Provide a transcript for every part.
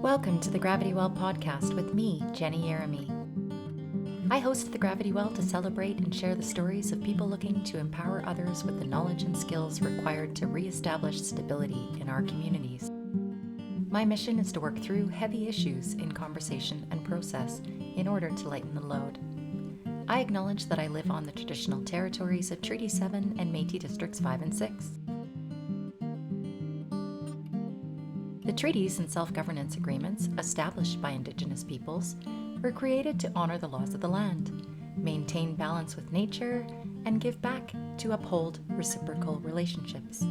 Welcome to the Gravity Well podcast with me, Jenny Yeremiy. I host the Gravity Well to celebrate and share the stories of people looking to empower others with the knowledge and skills required to re-establish stability in our communities. My mission is to work through heavy issues in conversation and process in order to lighten the load. I acknowledge that I live on the traditional territories of Treaty 7 and Métis Districts 5 and 6. The treaties and self-governance agreements established by Indigenous peoples were created to honor the laws of the land, maintain balance with nature, and give back to uphold reciprocal relationships.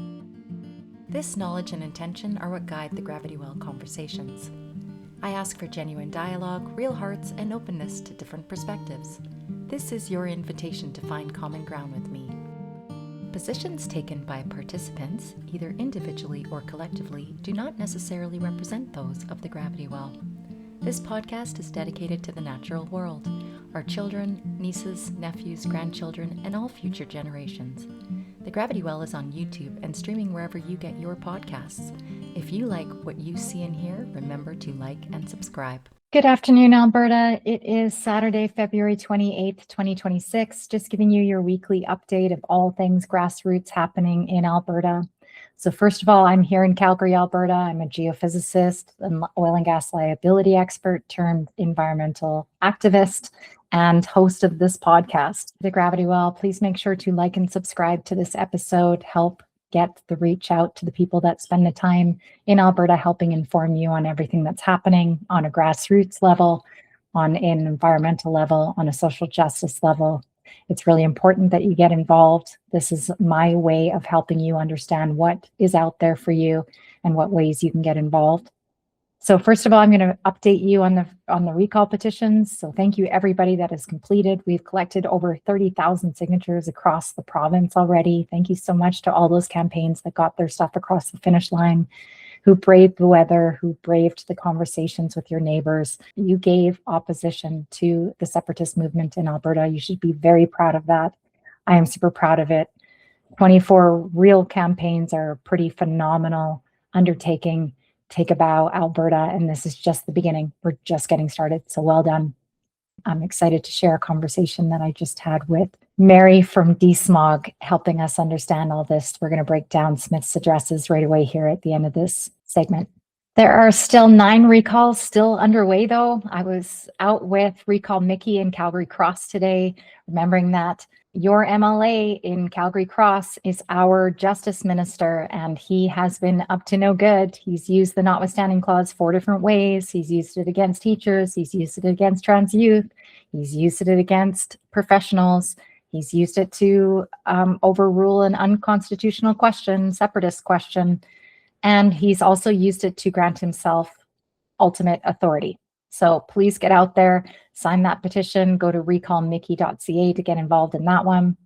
This knowledge and intention are what guide the Gravity Well conversations. I ask for genuine dialogue, real hearts, and openness to different perspectives. This is your invitation to find common ground with me. Positions taken by participants, either individually or collectively, do not necessarily represent those of the Gravity Well. This podcast is dedicated to the natural world, our children, nieces, nephews, grandchildren, and all future generations. The Gravity Well is on YouTube and streaming wherever you get your podcasts. If you like what you see and hear, remember to like and subscribe. Good afternoon, Alberta. It is Saturday, February 28th, 2026. Just giving you your weekly update of all things grassroots happening in Alberta. So first of all, I'm here in Calgary, Alberta. I'm a geophysicist, an oil and gas liability expert turned environmental activist, and host of this podcast, The Gravity Well. Please make sure to like and subscribe to this episode. Help get the reach out to the people that spend the time in Alberta helping inform you on everything that's happening on a grassroots level, on an environmental level, on a social justice level. It's really important that you get involved. This is my way of helping you understand what is out there for you and what ways you can get involved. So first of all, I'm going to update you on the recall petitions. So thank you everybody that has completed. We've collected over 30,000 signatures across the province already. Thank you so much to all those campaigns that got their stuff across the finish line, who braved the weather, who braved the conversations with your neighbors. You gave opposition to the separatist movement in Alberta. You should be very proud of that. I am super proud of it. 24 real campaigns are a pretty phenomenal undertaking. Take a bow, Alberta, and this is just the beginning. We're just getting started, so well done. I'm excited to share a conversation that I just had with Amery from Desmog, helping us understand all this. We're going to break down Smith's addresses right away here at the end of this segment. There are still 9 recalls still underway, though. I was out with Recall Mickey in Calgary-Cross today, remembering that your MLA in Calgary-Cross is our justice minister, and he has been up to no good. He's used the notwithstanding clause 4 different ways. He's used it against teachers. He's used it against trans youth. He's used it against professionals. He's used it to overrule an unconstitutional question, separatist question. And he's also used it to grant himself ultimate authority. So please get out there, sign that petition, go to recallmickey.ca to get involved in that one.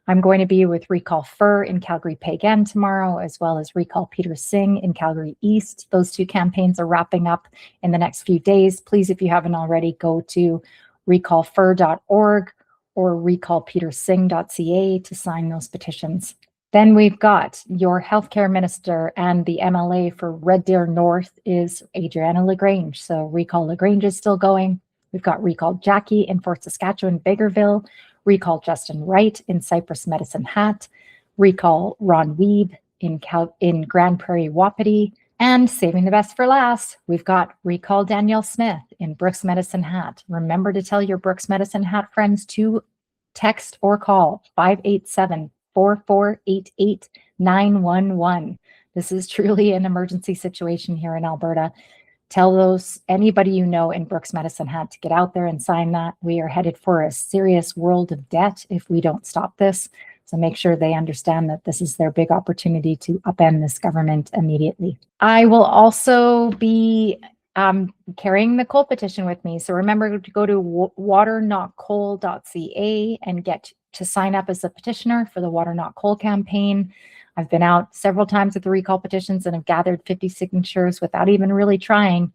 I'm going to be with Recall Fur in Calgary-Pagan tomorrow, as well as Recall Peter Singh in Calgary East. Those 2 campaigns are wrapping up in the next few days. Please, if you haven't already, go to recallfur.org or recallpetersingh.ca to sign those petitions. Then we've got your healthcare minister, and the MLA for Red Deer North is Adriana LaGrange. So Recall LaGrange is still going. We've got Recall Jackie in Fort Saskatchewan, Bakerville, Recall Justin Wright in Cypress Medicine Hat, Recall Ron Weeb in Grand Prairie Wapiti, and saving the best for last, we've got Recall Danielle Smith in Brooks Medicine Hat. Remember to tell your Brooks Medicine Hat friends to text or call 587-4488-911. This is truly an emergency situation here in Alberta. Tell anybody you know in Brooks Medicine Hat to get out there and sign that. We are headed for a serious world of debt if we don't stop this. So make sure they understand that this is their big opportunity to upend this government immediately. I will also be carrying the coal petition with me. So remember to go to waternotcoal.ca and get to sign up as a petitioner for the Water Not Coal campaign. I've been out several times with the recall petitions and have gathered 50 signatures without even really trying.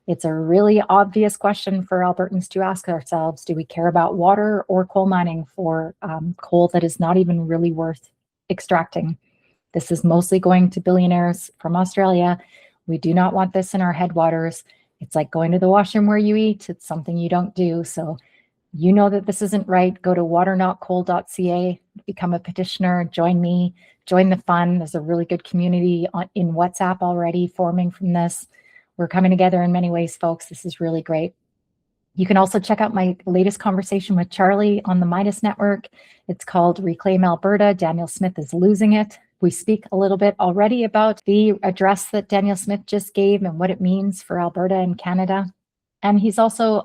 It's a really obvious question for Albertans to ask ourselves. Do we care about water or coal mining for coal that is not even really worth extracting? This is mostly going to billionaires from Australia. We do not want this in our headwaters. It's like going to the washroom where you eat. It's something you don't do. So you know that this isn't right. Go to waternotcoal.ca, become a petitioner, join me, join the fun. There's a really good community in WhatsApp already forming from this. We're coming together in many ways, folks. This is really great. You can also check out my latest conversation with Charlie on the Midas Network. It's called Reclaim Alberta. Danielle Smith is losing it. We speak a little bit already about the address that Danielle Smith just gave and what it means for Alberta and Canada. And he's also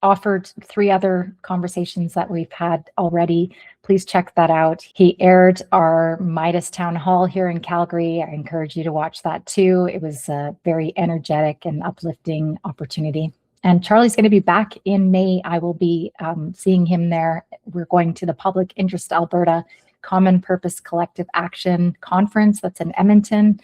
offered 3 other conversations that we've had already. Please check that out. He aired our Midas Town Hall here in Calgary. I encourage you to watch that too. It was a very energetic and uplifting opportunity. And Charlie's going to be back in May. I will be seeing him there. We're going to the Public Interest Alberta Common Purpose Collective Action Conference. That's in Edmonton.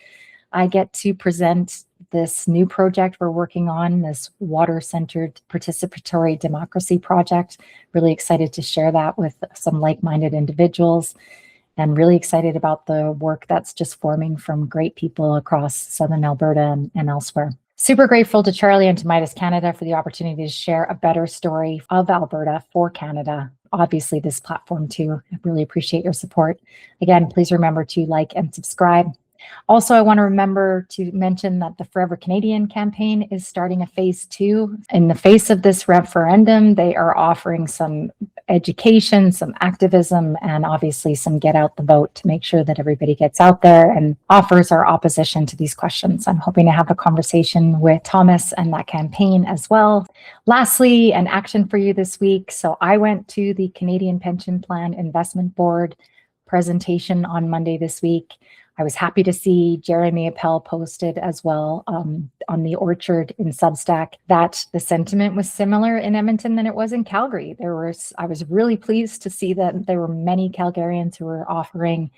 I get to present this new project we're working on, this water-centered participatory democracy project. Really excited to share that with some like-minded individuals, and really excited about the work that's just forming from great people across Southern Alberta and elsewhere. Super grateful to Charlie and to Midas Canada for the opportunity to share a better story of Alberta for Canada. Obviously, this platform too. I really appreciate your support. Again, please remember to like and subscribe. Also, I want to remember to mention that the Forever Canadian campaign is starting a phase 2. In the face of this referendum, they are offering some education, some activism, and obviously some get out the vote to make sure that everybody gets out there and offers our opposition to these questions. I'm hoping to have a conversation with Thomas and that campaign as well. Lastly, an action for you this week. So I went to the Canadian Pension Plan Investment Board presentation on Monday this week. I was happy to see Jeremy Appel posted as well on the Orchard in Substack that the sentiment was similar in Edmonton than it was in Calgary. I was really pleased to see that there were many Calgarians who were offering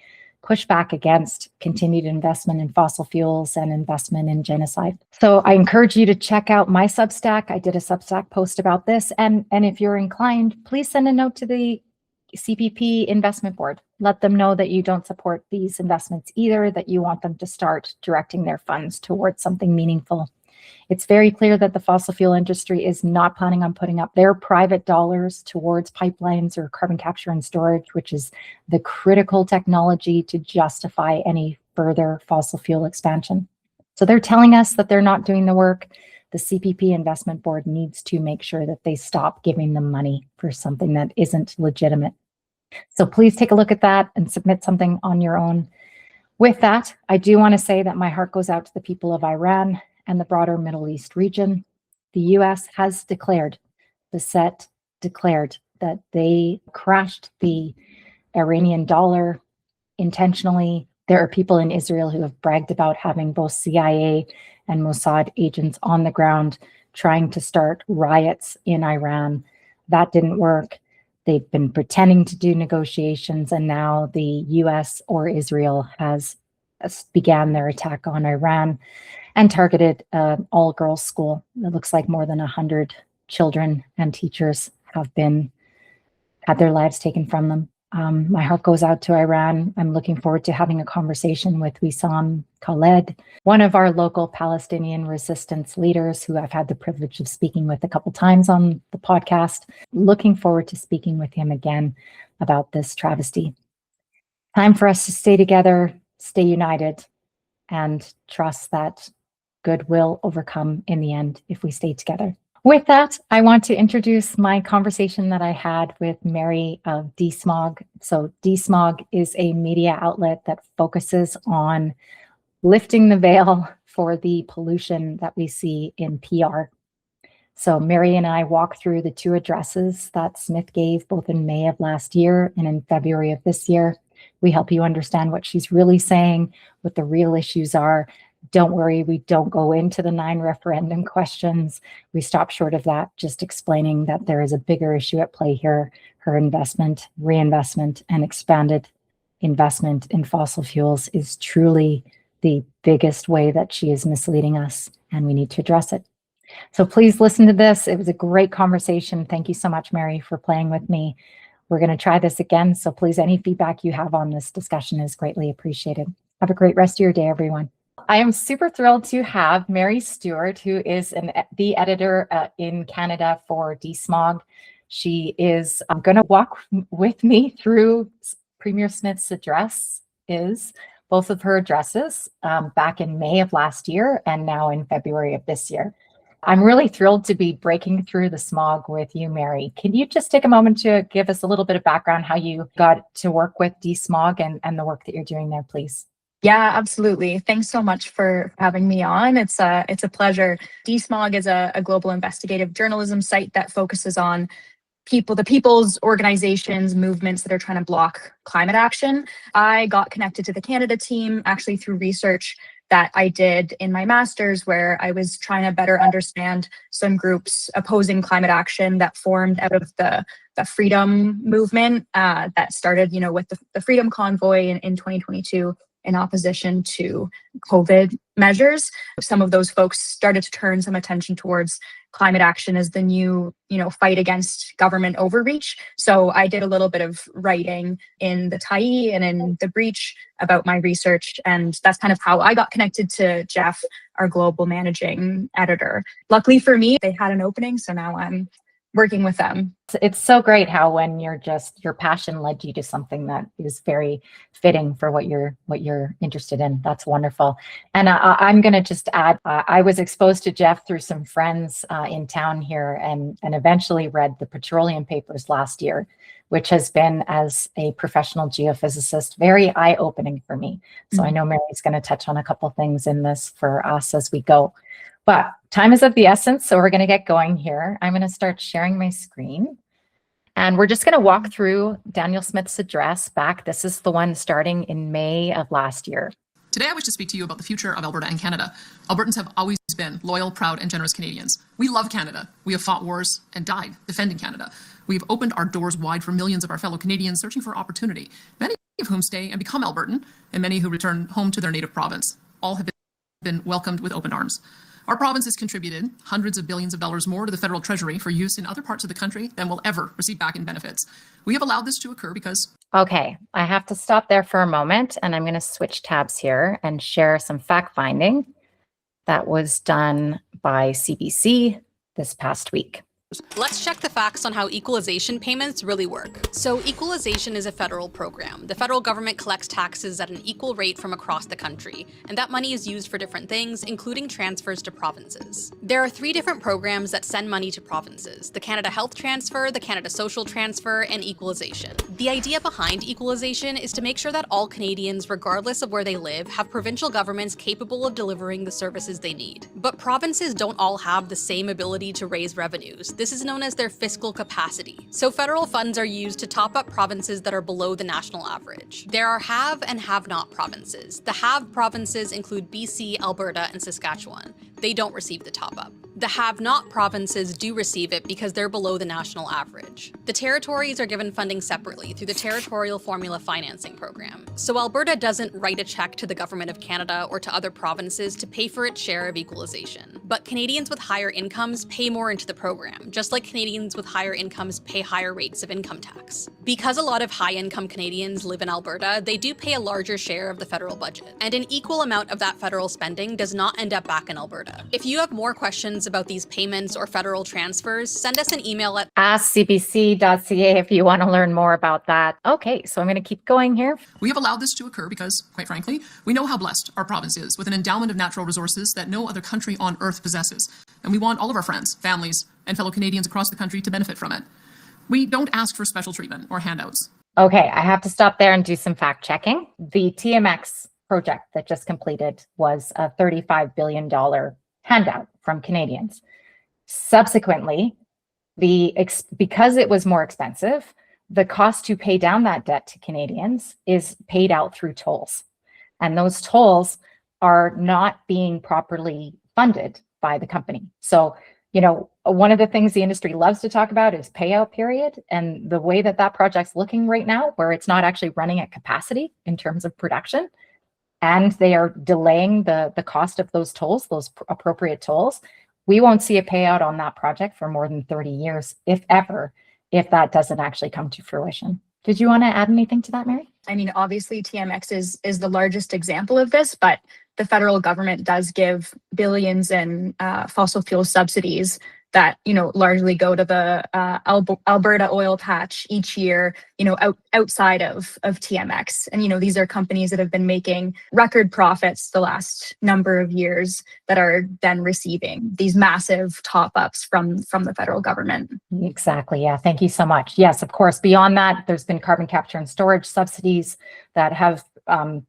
pushback against continued investment in fossil fuels and investment in genocide. So I encourage you to check out my Substack. I did a Substack post about this. And if you're inclined, please send a note to the CPP Investment Board. Let them know that you don't support these investments either, that you want them to start directing their funds towards something meaningful. It's very clear that the fossil fuel industry is not planning on putting up their private dollars towards pipelines or carbon capture and storage, which is the critical technology to justify any further fossil fuel expansion. So they're telling us that they're not doing the work. The CPP Investment Board needs to make sure that they stop giving them money for something that isn't legitimate. So please take a look at that and submit something on your own. With that, I do want to say that my heart goes out to the people of Iran and the broader Middle East region. The US has declared, the SET declared that they crashed the Iranian dollar intentionally. There are people in Israel who have bragged about having both CIA and Mossad agents on the ground trying to start riots in Iran. That didn't work. They've been pretending to do negotiations, and now the US or Israel has began their attack on Iran and targeted an all-girls school. It looks like more than 100 children and teachers have had their lives taken from them. My heart goes out to Iran. I'm looking forward to having a conversation with Wissam Khaled, one of our local Palestinian resistance leaders who I've had the privilege of speaking with a couple times on the podcast. Looking forward to speaking with him again about this travesty. Time for us to stay together, stay united, and trust that good will overcome in the end if we stay together. With that, I want to introduce my conversation that I had with Amery of Desmog. So Desmog is a media outlet that focuses on lifting the veil for the pollution that we see in PR. So Amery and I walk through the 2 addresses that Smith gave both in May of last year and in February of this year. We help you understand what she's really saying, what the real issues are. Don't worry, we don't go into the 9 referendum questions. We stop short of that, just explaining that there is a bigger issue at play here. Her investment, reinvestment, and expanded investment in fossil fuels is truly the biggest way that she is misleading us, and we need to address it. So please listen to this. It was a great conversation. Thank you so much, Amery, for playing with me. We're going to try this again, so please, any feedback you have on this discussion is greatly appreciated. Have a great rest of your day, everyone. I am super thrilled to have Mary Stuart, who is the editor in Canada for Desmog. She is going to walk with me through Premier Smith's both of her addresses back in May of last year and now in February of this year. I'm really thrilled to be breaking through the smog with you, Mary. Can you just take a moment to give us a little bit of background how you got to work with Desmog and the work that you're doing there, please? Yeah, absolutely. Thanks so much for having me on. It's a pleasure. Desmog is a global investigative journalism site that focuses on the people's organizations, movements that are trying to block climate action. I got connected to the Canada team actually through research that I did in my master's, where I was trying to better understand some groups opposing climate action that formed out of the freedom movement that started, with the Freedom Convoy in 2022 in opposition to COVID measures. Some of those folks started to turn some attention towards climate action as the new, fight against government overreach. So I did a little bit of writing in the Tyee and in the Breach about my research. And that's kind of how I got connected to Jeff, our global managing editor. Luckily for me, they had an opening. So now I'm working with them. It's so great how when your passion led you to something that is very fitting for what you're interested in. That's wonderful. And I'm going to just add, I was exposed to Jeff through some friends in town here and eventually read the petroleum papers last year, which has been, as a professional geophysicist, very eye-opening for me. So I know Mary's going to touch on a couple things in this for us as we go. But time is of the essence, so we're going to get going here. I'm going to start sharing my screen. And we're just going to walk through Danielle Smith's address back. This is the one starting in May of last year. Today, I wish to speak to you about the future of Alberta and Canada. Albertans have always been loyal, proud, and generous Canadians. We love Canada. We have fought wars and died defending Canada. We've opened our doors wide for millions of our fellow Canadians searching for opportunity, many of whom stay and become Albertan, and many who return home to their native province. All have been welcomed with open arms. Our province has contributed hundreds of billions of dollars more to the federal treasury for use in other parts of the country than we'll ever receive back in benefits. We have allowed this to occur because... Okay, I have to stop there for a moment, and I'm going to switch tabs here and share some fact finding that was done by CBC this past week. Let's check the facts on how equalization payments really work. So equalization is a federal program. The federal government collects taxes at an equal rate from across the country, and that money is used for different things, including transfers to provinces. There are 3 different programs that send money to provinces: the Canada Health Transfer, the Canada Social Transfer, and equalization. The idea behind equalization is to make sure that all Canadians, regardless of where they live, have provincial governments capable of delivering the services they need. But provinces don't all have the same ability to raise revenues. This is known as their fiscal capacity. So federal funds are used to top up provinces that are below the national average. There are have and have not provinces. The have provinces include BC, Alberta, and Saskatchewan. They don't receive the top up. The have not provinces do receive it because they're below the national average. The territories are given funding separately through the Territorial Formula Financing Program. So Alberta doesn't write a check to the Government of Canada or to other provinces to pay for its share of equalization. But Canadians with higher incomes pay more into the program, just like Canadians with higher incomes pay higher rates of income tax. Because a lot of high-income Canadians live in Alberta, they do pay a larger share of the federal budget, and an equal amount of that federal spending does not end up back in Alberta. If you have more questions about these payments or federal transfers, send us an email at askcbc.ca if you want to learn more about that. Okay, so I'm going to keep going here. We have allowed this to occur because, quite frankly, we know how blessed our province is with an endowment of natural resources that no other country on earth possesses. And we want all of our friends, families, and fellow Canadians across the country to benefit from it. We don't ask for special treatment or handouts. Okay, I have to stop there and do some fact checking. The TMX project that just completed was a $35 billion handout from Canadians. Subsequently, because it was more expensive, the cost to pay down that debt to Canadians is paid out through tolls. And those tolls are not being properly funded by the company. So, one of the things the industry loves to talk about is payout period. And the way that project's looking right now, where it's not actually running at capacity in terms of production, and they are delaying the cost of those tolls, those appropriate tolls, we won't see a payout on that project for more than 30 years, if ever, if that doesn't actually come to fruition. Did you want to add anything to that, Mary? I mean, obviously TMX is the largest example of this, but the federal government does give billions in fossil fuel subsidies that, largely go to the Alberta oil patch each year, outside of TMX. And, these are companies that have been making record profits the last number of years that are then receiving these massive top-ups from the federal government. Exactly. Yeah. Thank you so much. Yes, of course. Beyond that, there's been carbon capture and storage subsidies that have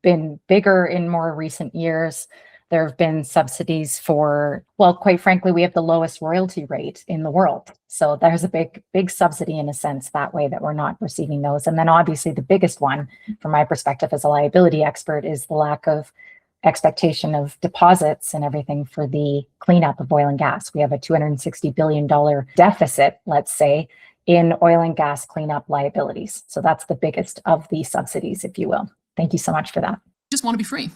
been bigger in more recent years. There have been subsidies for, well, quite frankly, we have the lowest royalty rate in the world. So there's a big subsidy in a sense that way that we're not receiving those. And then obviously the biggest one, from my perspective as a liability expert, is the lack of expectation of deposits and everything for the cleanup of oil and gas. We have a $260 billion deficit, let's say, in oil and gas cleanup liabilities. So that's the biggest of the subsidies, if you will. Thank you so much for that. Just want to be free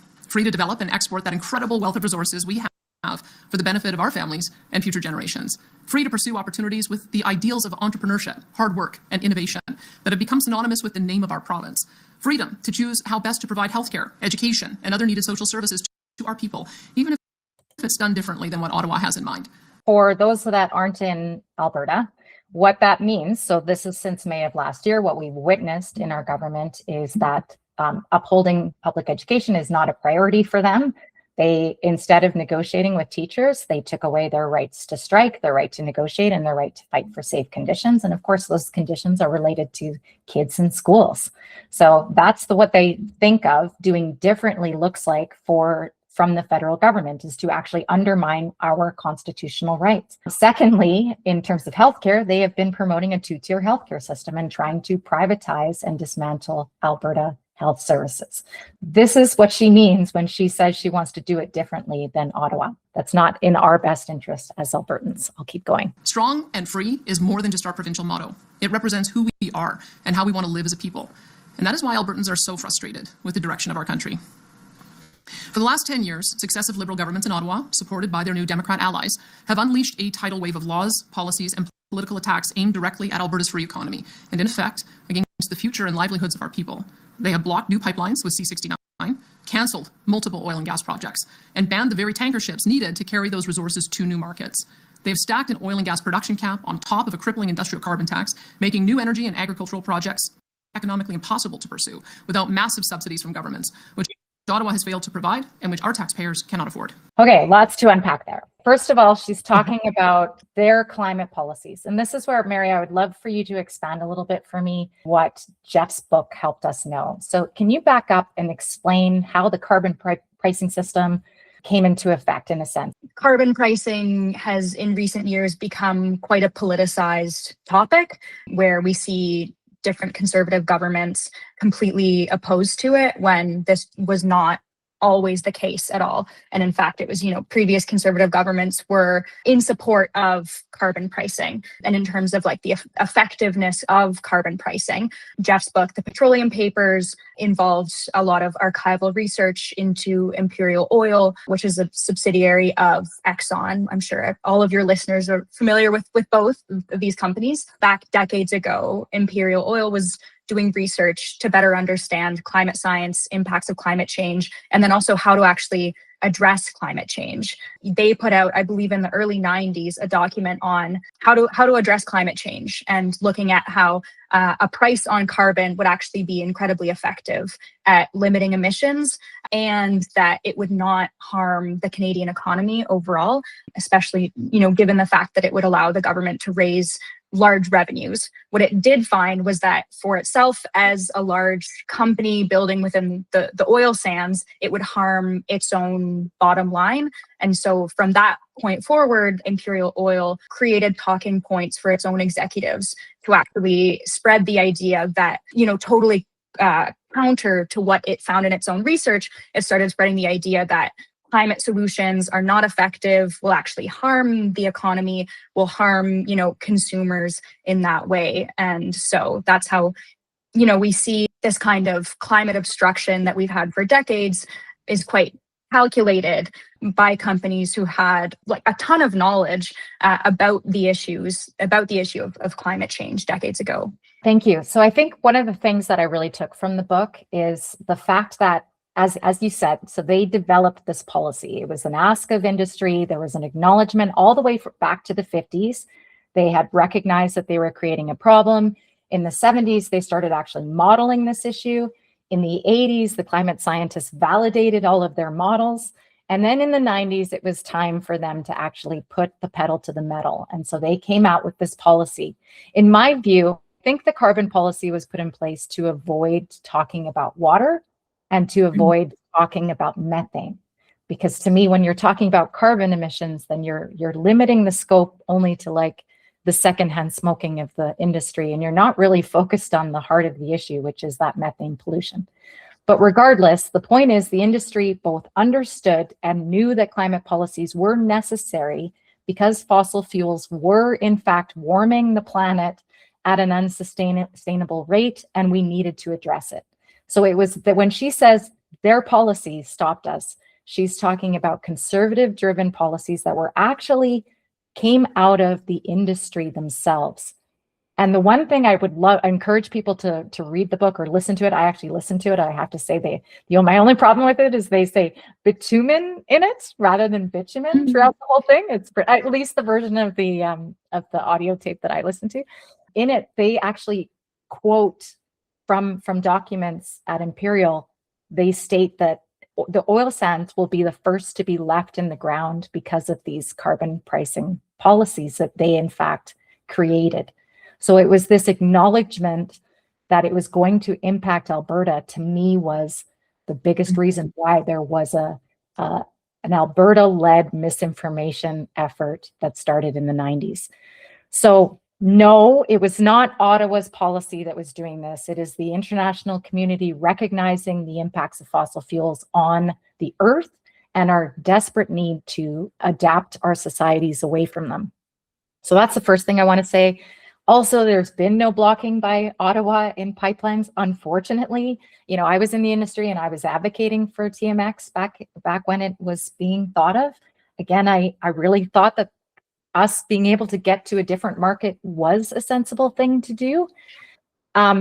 to develop and export that incredible wealth of resources we have for the benefit of our families and future generations. Free to pursue opportunities with the ideals of entrepreneurship, hard work, and innovation that have become synonymous with the name of our province. Freedom to choose how best to provide healthcare, education, and other needed social services to our people, even if it's done differently than what Ottawa has in mind. For those that aren't in Alberta, what that means, so this is since May of last year, what we've witnessed in our government is that upholding public education is not a priority for them. They, instead of negotiating with teachers, they took away their rights to strike, their right to negotiate, and their right to fight for safe conditions. And of course, those conditions are related to kids in schools. So that's what they think of doing differently looks like from the federal government, is to actually undermine our constitutional rights. Secondly, in terms of healthcare, they have been promoting a two-tier healthcare system and trying to privatize and dismantle Alberta health services. This is what she means when she says she wants to do it differently than Ottawa. That's not in our best interest as Albertans. I'll keep going. Strong and free is more than just our provincial motto. It represents who we are and how we want to live as a people. And that is why Albertans are so frustrated with the direction of our country. For the last 10 years, successive Liberal governments in Ottawa, supported by their new Democrat allies, have unleashed a tidal wave of laws, policies, and political attacks aimed directly at Alberta's free economy, and in effect, against the future and livelihoods of our people. They have blocked new pipelines with C-69, cancelled multiple oil and gas projects, and banned the very tanker ships needed to carry those resources to new markets. They have stacked an oil and gas production cap on top of a crippling industrial carbon tax, making new energy and agricultural projects economically impossible to pursue without massive subsidies from governments, which Ottawa has failed to provide and which our taxpayers cannot afford. Okay, lots to unpack there. First of all, she's talking about their climate policies. And this is where, Mary, I would love for you to expand a little bit for me what Jeff's book helped us know. So can you back up and explain how the carbon pricing system came into effect in a sense? Carbon pricing has in recent years become quite a politicized topic where we see different conservative governments completely opposed to it when this was not always the case at all. And in fact, it was, previous conservative governments were in support of carbon pricing. And in terms of the effectiveness of carbon pricing, Jeff's book, The Petroleum Papers, involved a lot of archival research into Imperial Oil, which is a subsidiary of Exxon. I'm sure all of your listeners are familiar with both of these companies. Back decades ago, Imperial Oil was doing research to better understand climate science, impacts of climate change, and then also how to actually address climate change. They put out, I believe in the early 90s, a document on how to address climate change and looking at how a price on carbon would actually be incredibly effective at limiting emissions and that it would not harm the Canadian economy overall, especially, given the fact that it would allow the government to raise large revenues. What it did find was that for itself as a large company building within the oil sands, it would harm its own bottom line. And so from that point forward, Imperial Oil created talking points for its own executives to actually spread the idea that, totally counter to what it found in its own research, it started spreading the idea that climate solutions are not effective, will actually harm the economy, will harm, consumers in that way. And so that's how, we see this kind of climate obstruction that we've had for decades is quite calculated by companies who had a ton of knowledge about the issue of climate change decades ago. Thank you. So I think one of the things that I really took from the book is the fact that as you said, so they developed this policy. It was an ask of industry. There was an acknowledgement all the way back to the 50s. They had recognized that they were creating a problem. In the 70s, they started actually modeling this issue. In the 80s, the climate scientists validated all of their models. And then in the 90s, it was time for them to actually put the pedal to the metal. And so they came out with this policy. In my view, I think the carbon policy was put in place to avoid talking about water and to avoid talking about methane. Because to me, when you're talking about carbon emissions, then you're limiting the scope only to like the secondhand smoking of the industry, and you're not really focused on the heart of the issue, which is that methane pollution. But regardless, the point is the industry both understood and knew that climate policies were necessary because fossil fuels were in fact warming the planet at an unsustainable rate, and we needed to address it. So it was that when she says their policies stopped us, she's talking about conservative driven policies that were actually came out of the industry themselves. And the one thing I would I encourage people to read the book or listen to it. I actually listened to it. I have to say my only problem with it is they say bitumen in it rather than bitumen throughout the whole thing. It's at least the version of the audio tape that I listened to. In it, they actually quote from documents at Imperial. They state that the oil sands will be the first to be left in the ground because of these carbon pricing policies that they in fact created. So it was this acknowledgement that it was going to impact Alberta, to me, was the biggest reason why there was an Alberta-led misinformation effort that started in the 90s. So no, it was not Ottawa's policy that was doing this. It is the international community recognizing the impacts of fossil fuels on the earth and our desperate need to adapt our societies away from them. So that's the first thing I want to say. Also, there's been no blocking by Ottawa in pipelines, unfortunately. I was in the industry and I was advocating for TMX back when it was being thought of. Again, I really thought that us being able to get to a different market was a sensible thing to do,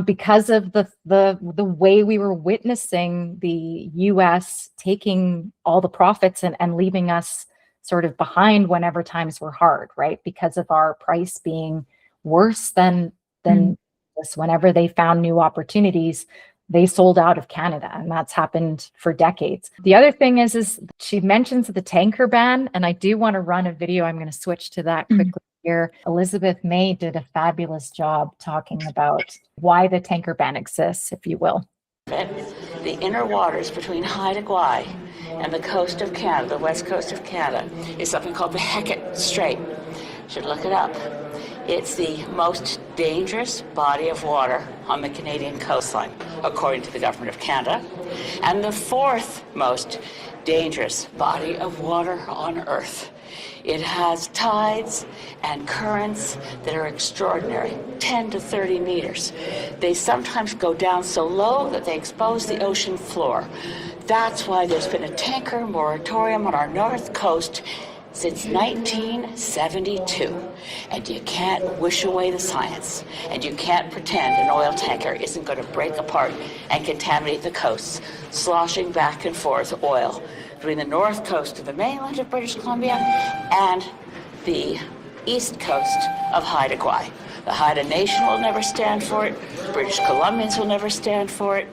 because of the way we were witnessing the US taking all the profits and leaving us sort of behind whenever times were hard, right? Because of our price being worse than this. Whenever they found new opportunities, they sold out of Canada, and that's happened for decades. The other thing is she mentions the tanker ban, and I do want to run a video. I'm going to switch to that quickly here. Elizabeth May did a fabulous job talking about why the tanker ban exists, if you will. The inner waters between Haida Gwaii and the coast of Canada, the west coast of Canada, is something called the Hecate Strait. You should look it up. It's the most dangerous body of water on the Canadian coastline, according to the Government of Canada, and the fourth most dangerous body of water on Earth. It has tides and currents that are extraordinary, 10 to 30 meters. They sometimes go down so low that they expose the ocean floor. That's why there's been a tanker moratorium on our north coast since 1972. And you can't wish away the science, and you can't pretend an oil tanker isn't going to break apart and contaminate the coasts, sloshing back and forth oil between the north coast of the mainland of British Columbia and the east coast of Haida Gwaii. The Haida Nation will never stand for it. British Columbians will never stand for it.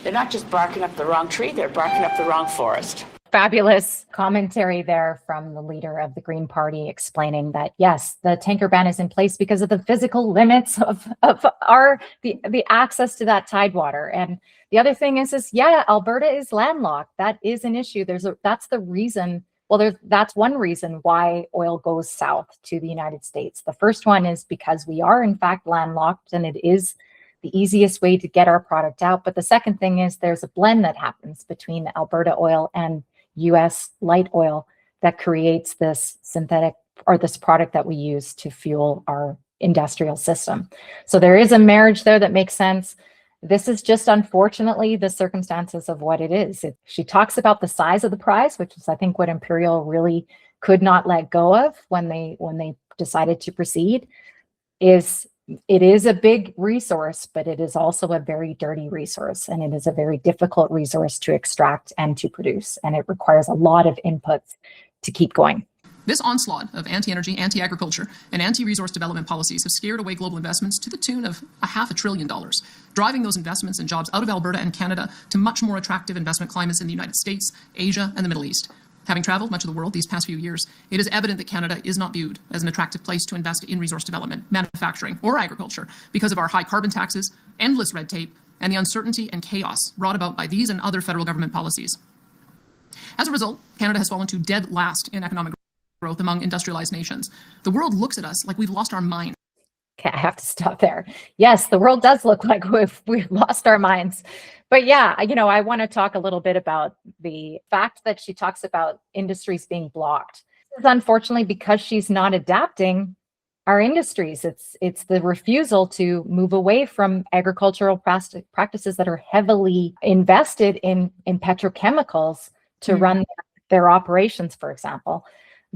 They're not just barking up the wrong tree, they're barking up the wrong forest. Fabulous commentary there from the leader of the Green Party explaining that, yes, the tanker ban is in place because of the physical limits of the access to that tidewater. And the other thing is yeah, Alberta is landlocked. That is an issue. That's the reason. Well, that's one reason why oil goes south to the United States. The first one is because we are in fact landlocked, and it is the easiest way to get our product out. But the second thing is there's a blend that happens between Alberta oil and US light oil that creates this synthetic, or this product that we use to fuel our industrial system. So there is a marriage there that makes sense. This is just unfortunately the circumstances of what it is. She talks about the size of the prize, which is I think what Imperial really could not let go of when they decided to proceed, is it is a big resource, but it is also a very dirty resource, and it is a very difficult resource to extract and to produce, and it requires a lot of inputs to keep going. This onslaught of anti-energy, anti-agriculture, and anti-resource development policies have scared away global investments to the tune of $500 billion, driving those investments and jobs out of Alberta and Canada to much more attractive investment climates in the United States, Asia, and the Middle East. Having traveled much of the world these past few years, it is evident that Canada is not viewed as an attractive place to invest in resource development, manufacturing, or agriculture because of our high carbon taxes, endless red tape, and the uncertainty and chaos brought about by these and other federal government policies. As a result, Canada has fallen to dead last in economic growth among industrialized nations. The world looks at us like we've lost our mind. Okay, I have to stop there. Yes, the world does look like we've lost our minds. But yeah, I want to talk a little bit about the fact that she talks about industries being blocked. This is unfortunately because she's not adapting our industries. It's the refusal to move away from agricultural practices that are heavily invested in petrochemicals to run their operations, for example.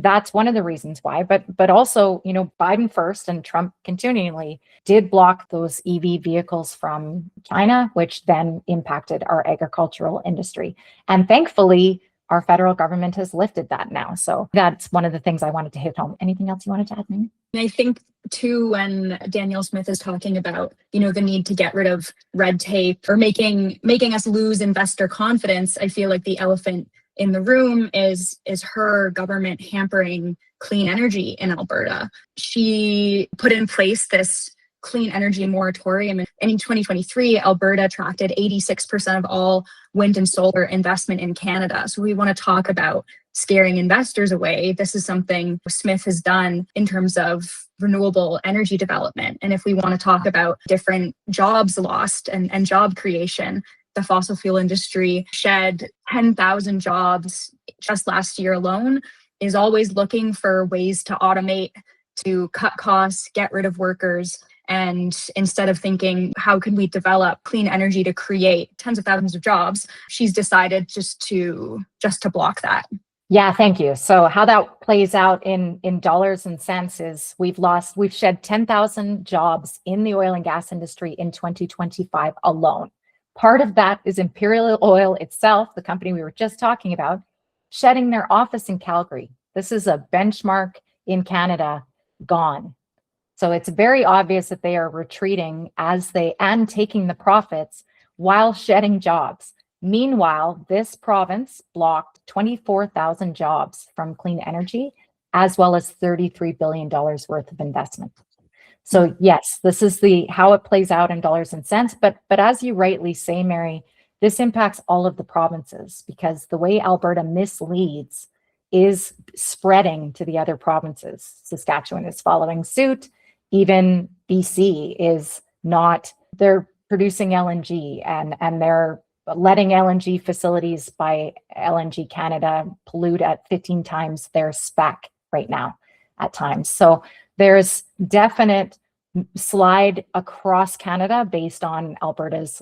That's one of the reasons why, but also, Biden first and Trump continually did block those EV vehicles from China, which then impacted our agricultural industry. And thankfully, our federal government has lifted that now. So that's one of the things I wanted to hit home. Anything else you wanted to add, Mary? I think too, when Danielle Smith is talking about, the need to get rid of red tape or making us lose investor confidence, I feel like the elephant in the room is her government hampering clean energy in Alberta. She put in place this clean energy moratorium. And in 2023, Alberta attracted 86% of all wind and solar investment in Canada. So we want to talk about scaring investors away. This is something Smith has done in terms of renewable energy development. And if we want to talk about different jobs lost and job creation, the fossil fuel industry shed 10,000 jobs just last year alone, is always looking for ways to automate, to cut costs, get rid of workers. And instead of thinking, how can we develop clean energy to create tens of thousands of jobs, she's decided just to block that. Yeah, thank you. So how that plays out in dollars and cents is we've shed 10,000 jobs in the oil and gas industry in 2025 alone. Part of that is Imperial Oil itself, the company we were just talking about, shedding their office in Calgary. This is a benchmark in Canada gone. So it's very obvious that they are retreating and taking the profits while shedding jobs. Meanwhile, this province blocked 24,000 jobs from clean energy, as well as $33 billion worth of investment. So yes, this is how it plays out in dollars and cents. But as you rightly say, Mary, this impacts all of the provinces because the way Alberta misleads is spreading to the other provinces. Saskatchewan is following suit. Even BC is not. They're producing LNG and they're letting LNG facilities by LNG Canada pollute at 15 times their spec right now at times. So there's definite slide across Canada based on Alberta's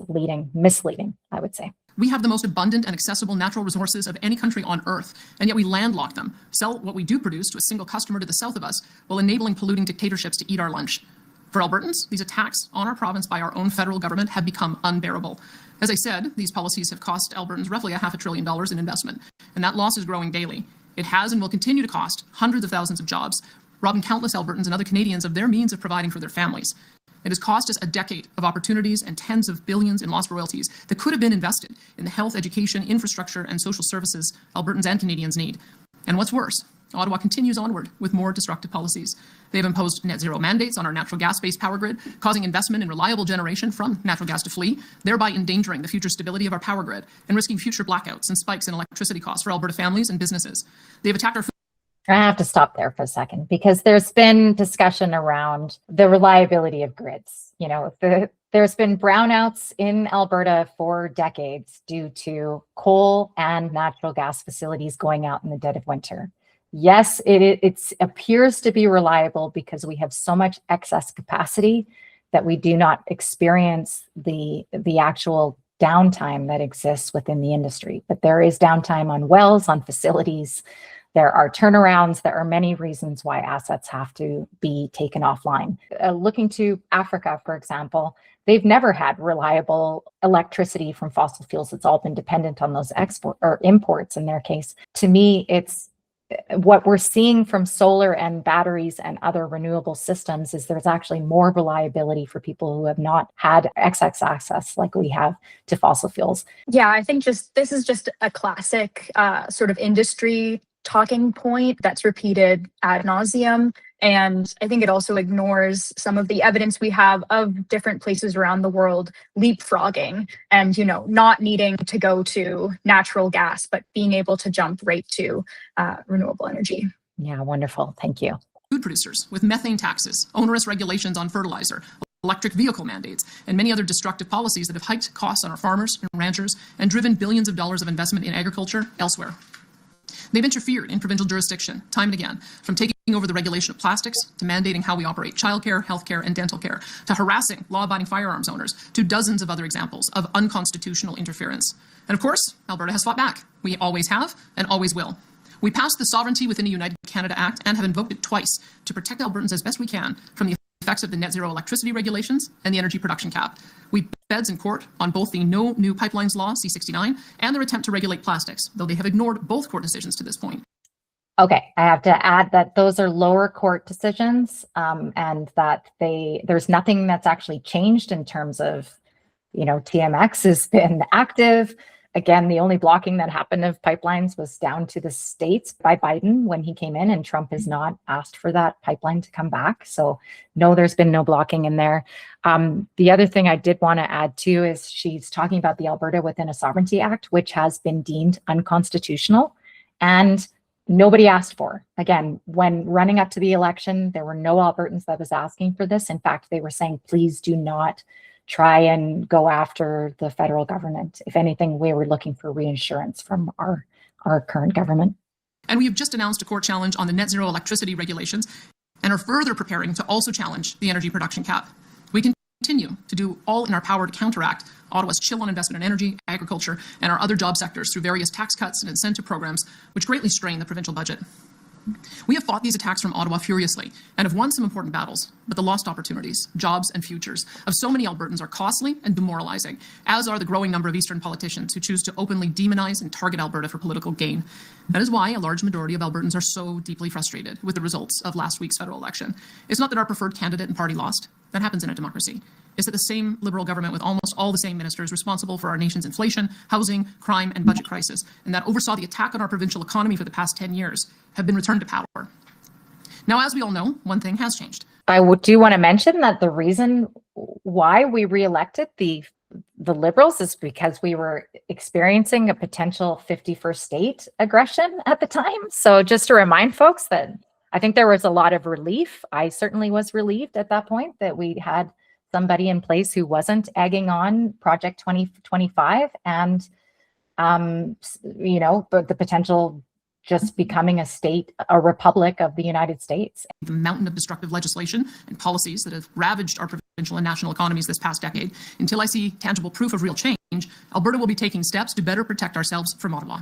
misleading, I would say. We have the most abundant and accessible natural resources of any country on Earth, and yet we landlock them, sell what we do produce to a single customer to the south of us, while enabling polluting dictatorships to eat our lunch. For Albertans, these attacks on our province by our own federal government have become unbearable. As I said, these policies have cost Albertans roughly $500 billion in investment, and that loss is growing daily. It has and will continue to cost hundreds of thousands of jobs, robbing countless Albertans and other Canadians of their means of providing for their families. It has cost us a decade of opportunities and tens of billions in lost royalties that could have been invested in the health, education, infrastructure, and social services Albertans and Canadians need. And what's worse, Ottawa continues onward with more destructive policies. They have imposed net zero mandates on our natural gas-based power grid, causing investment in reliable generation from natural gas to flee, thereby endangering the future stability of our power grid and risking future blackouts and spikes in electricity costs for Alberta families and businesses. They've attacked our I have to stop there for a second because there's been discussion around the reliability of grids. There's been brownouts in Alberta for decades due to coal and natural gas facilities going out in the dead of winter. Yes, it appears to be reliable because we have so much excess capacity that we do not experience the actual downtime that exists within the industry. But there is downtime on wells, on facilities. There are turnarounds. There are many reasons why assets have to be taken offline. Looking to Africa, for example, they've never had reliable electricity from fossil fuels. It's all been dependent on those export or imports in their case. To me, it's what we're seeing from solar and batteries and other renewable systems is there's actually more reliability for people who have not had excess access like we have to fossil fuels. Yeah, I think this is just a classic sort of industry talking point that's repeated ad nauseum. And I think it also ignores some of the evidence we have of different places around the world leapfrogging and, not needing to go to natural gas, but being able to jump right to renewable energy. Yeah, wonderful. Thank you. Food producers with methane taxes, onerous regulations on fertilizer, electric vehicle mandates, and many other destructive policies that have hiked costs on our farmers and ranchers and driven billions of dollars of investment in agriculture elsewhere. They've interfered in provincial jurisdiction time and again, from taking over the regulation of plastics to mandating how we operate childcare, healthcare, and dental care, to harassing law-abiding firearms owners, to dozens of other examples of unconstitutional interference. And of course, Alberta has fought back. We always have and always will. We passed the Sovereignty Within a United Canada Act and have invoked it twice to protect Albertans as best we can from the effects of the net zero electricity regulations and the energy production cap. We feds in court on both the No New Pipelines Law, C-69, and their attempt to regulate plastics, though they have ignored both court decisions to this point. Okay, I have to add that those are lower court decisions, and that there's nothing that's actually changed in terms of, TMX has been active. Again, the only blocking that happened of pipelines was down to the states by Biden when he came in, and Trump has not asked for that pipeline to come back. So no, there's been no blocking in there. The other thing I did want to add too is she's talking about the Alberta Within a Sovereignty Act, which has been deemed unconstitutional and nobody asked for. Again, when running up to the election, there were no Albertans that was asking for this. In fact, they were saying, please do not try and go after the federal government. If anything, we were looking for reassurance from our current government. And we have just announced a court challenge on the net zero electricity regulations and are further preparing to also challenge the energy production cap. We continue to do all in our power to counteract Ottawa's chill on investment in energy, agriculture, and our other job sectors through various tax cuts and incentive programs, which greatly strain the provincial budget. We have fought these attacks from Ottawa furiously and have won some important battles, but the lost opportunities, jobs, and futures of so many Albertans are costly and demoralizing, as are the growing number of Eastern politicians who choose to openly demonize and target Alberta for political gain. That is why a large majority of Albertans are so deeply frustrated with the results of last week's federal election. It's not that our preferred candidate and party lost. That happens in a democracy. It's that the same Liberal government with almost all the same ministers responsible for our nation's inflation, housing, crime, and budget crisis, and that oversaw the attack on our provincial economy for the past 10 years, have been returned to power. Now, as we all know, one thing has changed. I do want to mention that the reason why we reelected the Liberals is because we were experiencing a potential 51st state aggression at the time. So just to remind folks that I think there was a lot of relief. I certainly was relieved at that point that we had somebody in place who wasn't egging on Project 2025 and, but the potential just becoming a republic of the United States. The mountain of destructive legislation and policies that have ravaged our provincial and national economies this past decade. Until I see tangible proof of real change, Alberta will be taking steps to better protect ourselves from Ottawa.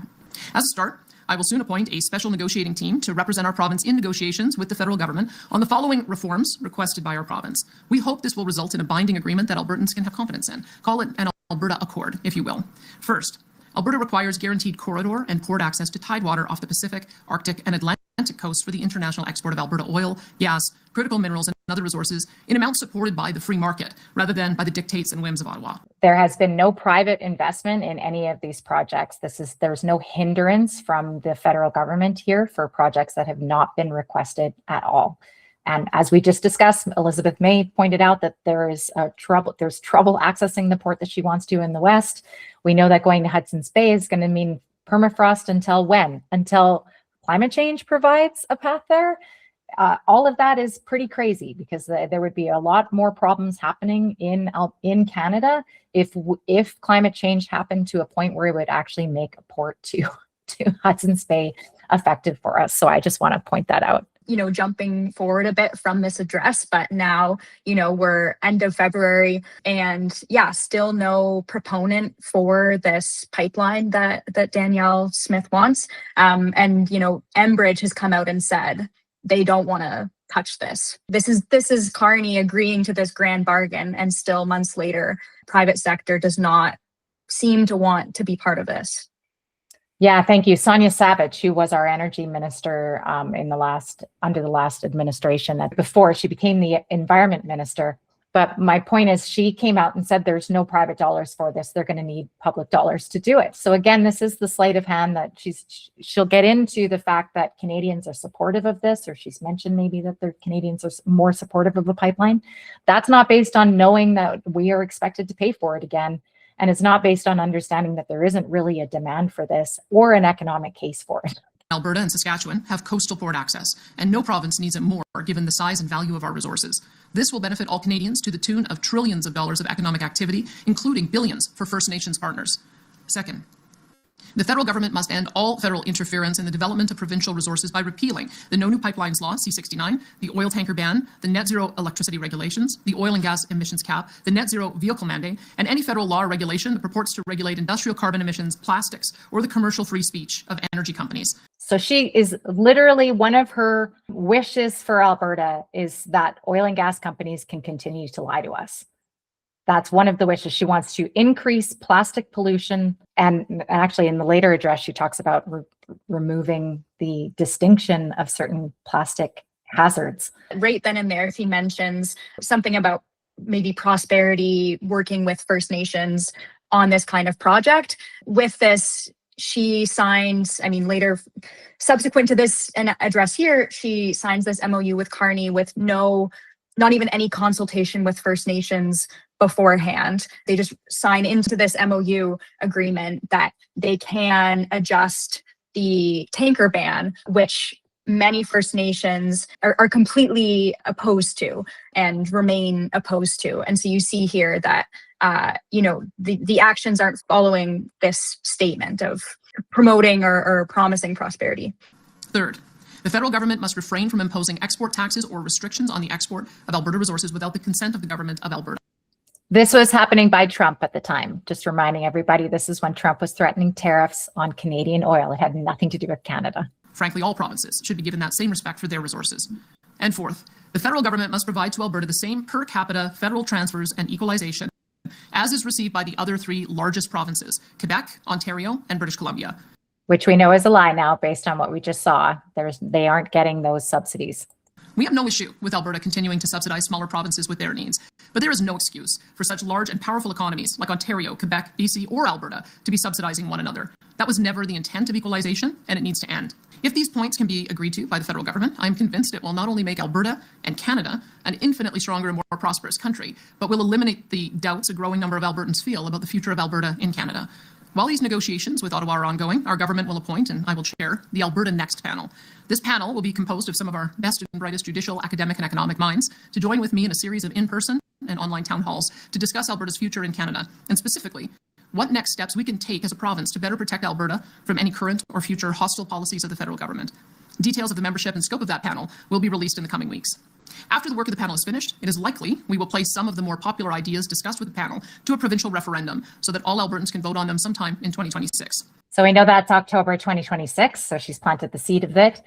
As a start, I will soon appoint a special negotiating team to represent our province in negotiations with the federal government on the following reforms requested by our province. We hope this will result in a binding agreement that Albertans can have confidence in. Call it an Alberta Accord, if you will. First, Alberta requires guaranteed corridor and port access to tidewater off the Pacific, Arctic, and Atlantic coast for the international export of Alberta oil, gas, critical minerals, and other resources in amounts supported by the free market, rather than by the dictates and whims of Ottawa. There has been no private investment in any of these projects. There's no hindrance from the federal government here for projects that have not been requested at all. And as we just discussed, Elizabeth May pointed out that there's trouble accessing the port that she wants to in the west. We know that going to Hudson's Bay is going to mean permafrost until when? Until climate change provides a path there. All of that is pretty crazy because there would be a lot more problems happening in Canada if climate change happened to a point where it would actually make a port to Hudson's Bay effective for us. So I just want to point that out. jumping forward a bit from this address, but now, we're end of February and still no proponent for this pipeline that Danielle Smith wants. And, Enbridge has come out and said they don't want to touch this. This is Carney agreeing to this grand bargain, and still months later, private sector does not seem to want to be part of this. Yeah, thank you. Sonia Savage, who was our energy minister under the last administration, before she became the environment minister. But my point is, she came out and said there's no private dollars for this. They're going to need public dollars to do it. So again, this is the sleight of hand that she'll get into the fact that Canadians are supportive of this, or she's mentioned maybe that the Canadians are more supportive of the pipeline. That's not based on knowing that we are expected to pay for it again. And it's not based on understanding that there isn't really a demand for this or an economic case for it. Alberta and Saskatchewan have coastal port access, and no province needs it more given the size and value of our resources. This will benefit all Canadians to the tune of trillions of dollars of economic activity, including billions for First Nations partners. Second, the federal government must end all federal interference in the development of provincial resources by repealing the No New Pipelines Law, C-69, the oil tanker ban, the net zero electricity regulations, the oil and gas emissions cap, the net zero vehicle mandate, and any federal law or regulation that purports to regulate industrial carbon emissions, plastics, or the commercial free speech of energy companies. So she is literally, one of her wishes for Alberta is that oil and gas companies can continue to lie to us. That's one of the wishes. She wants to increase plastic pollution. And actually, in the later address, she talks about removing the distinction of certain plastic hazards. Right then and there, he mentions something about maybe prosperity, working with First Nations on this kind of project. With this, she signs, later, subsequent to this address here, she signs this MOU with Carney with not even any consultation with First Nations beforehand. They just sign into this MOU agreement that they can adjust the tanker ban, which many First Nations are completely opposed to and remain opposed to. And so you see here that, the actions aren't following this statement of promoting or promising prosperity. Third, the federal government must refrain from imposing export taxes or restrictions on the export of Alberta resources without the consent of the government of Alberta. This was happening by Trump at the time. Just reminding everybody, this is when Trump was threatening tariffs on Canadian oil. It had nothing to do with Canada. Frankly, all provinces should be given that same respect for their resources. And fourth, the federal government must provide to Alberta the same per capita federal transfers and equalization as is received by the other three largest provinces, Quebec, Ontario, and British Columbia. Which we know is a lie now based on what we just saw. They aren't getting those subsidies. We have no issue with Alberta continuing to subsidize smaller provinces with their needs, but there is no excuse for such large and powerful economies like Ontario, Quebec, BC, or Alberta to be subsidizing one another. That was never the intent of equalization, and it needs to end. If these points can be agreed to by the federal government, I'm convinced it will not only make Alberta and Canada an infinitely stronger and more prosperous country, but will eliminate the doubts a growing number of Albertans feel about the future of Alberta in Canada. While these negotiations with Ottawa are ongoing, our government will appoint, and I will chair, the Alberta Next panel. This panel will be composed of some of our best and brightest judicial, academic, and economic minds to join with me in a series of in-person and online town halls to discuss Alberta's future in Canada, and specifically, what next steps we can take as a province to better protect Alberta from any current or future hostile policies of the federal government. Details of the membership and scope of that panel will be released in the coming weeks. After the work of the panel is finished, it is likely we will place some of the more popular ideas discussed with the panel to a provincial referendum so that all Albertans can vote on them sometime in 2026. So we know that's October 2026, so she's planted the seed of it.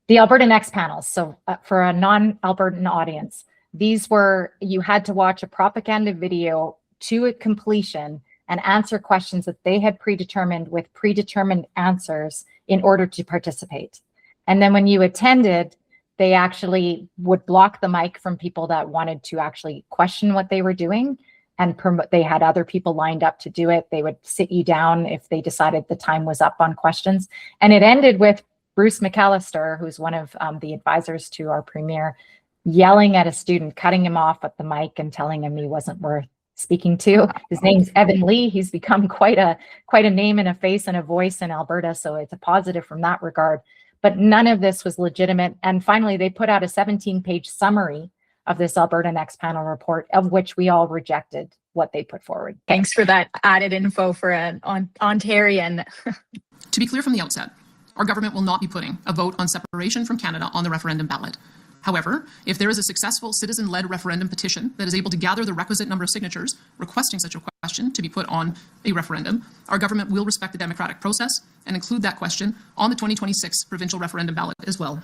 The Alberta Next panels, so for a non-Albertan audience, you had to watch a propaganda video to completion and answer questions that they had predetermined with predetermined answers in order to participate. And then when you attended, they actually would block the mic from people that wanted to actually question what they were doing, and they had other people lined up to do it. They would sit you down if they decided the time was up on questions. And it ended with Bruce McAllister, who's one of the advisors to our premier, yelling at a student, cutting him off at the mic and telling him he wasn't worth speaking to. His name's Evan Lee. He's become quite a name and a face and a voice in Alberta, so it's a positive from that regard. But none of this was legitimate. And finally, they put out a 17-page summary of this Alberta Next panel report, of which we all rejected what they put forward. Thanks for that added info for an Ontarian. To be clear from the outset, our government will not be putting a vote on separation from Canada on the referendum ballot. However, if there is a successful citizen-led referendum petition that is able to gather the requisite number of signatures requesting such a question to be put on a referendum, our government will respect the democratic process and include that question on the 2026 provincial referendum ballot as well.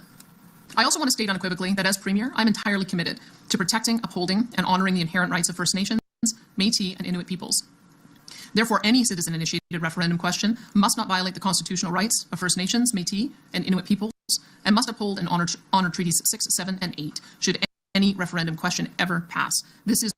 I also want to state unequivocally that as Premier, I'm entirely committed to protecting, upholding, and honouring the inherent rights of First Nations, Métis, and Inuit peoples. Therefore, any citizen-initiated referendum question must not violate the constitutional rights of First Nations, Métis, and Inuit peoples, and must uphold and honor Treaties 6, 7, and 8, should any referendum question ever pass. This is...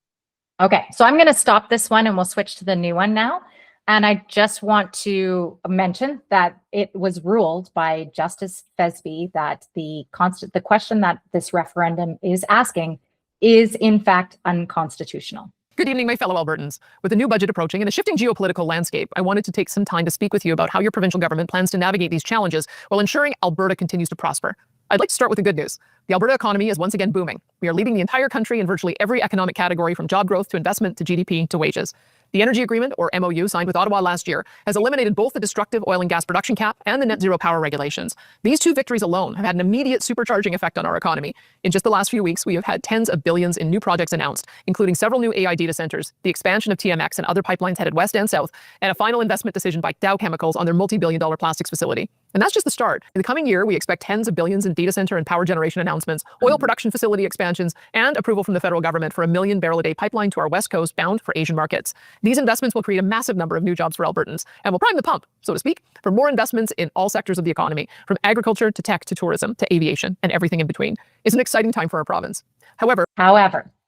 Okay, so I'm going to stop this one and we'll switch to the new one now. And I just want to mention that it was ruled by Justice Fesby that the question that this referendum is asking is in fact unconstitutional. Good evening, my fellow Albertans. With the new budget approaching and a shifting geopolitical landscape, I wanted to take some time to speak with you about how your provincial government plans to navigate these challenges while ensuring Alberta continues to prosper. I'd like to start with the good news. The Alberta economy is once again booming. We are leading the entire country in virtually every economic category, from job growth to investment to GDP to wages. The Energy Agreement, or MOU, signed with Ottawa last year, has eliminated both the destructive oil and gas production cap and the net zero power regulations. These two victories alone have had an immediate supercharging effect on our economy. In just the last few weeks, we have had tens of billions in new projects announced, including several new AI data centers, the expansion of TMX and other pipelines headed west and south, and a final investment decision by Dow Chemicals on their multi-billion-dollar plastics facility. And that's just the start. In the coming year, we expect tens of billions in data center and power generation announcements, oil production facility expansions, and approval from the federal government for a 1 million barrel a day pipeline to our west coast bound for Asian markets. These investments will create a massive number of new jobs for Albertans and will prime the pump, so to speak, for more investments in all sectors of the economy, from agriculture to tech to tourism to aviation and everything in between. It's an exciting time for our province. However,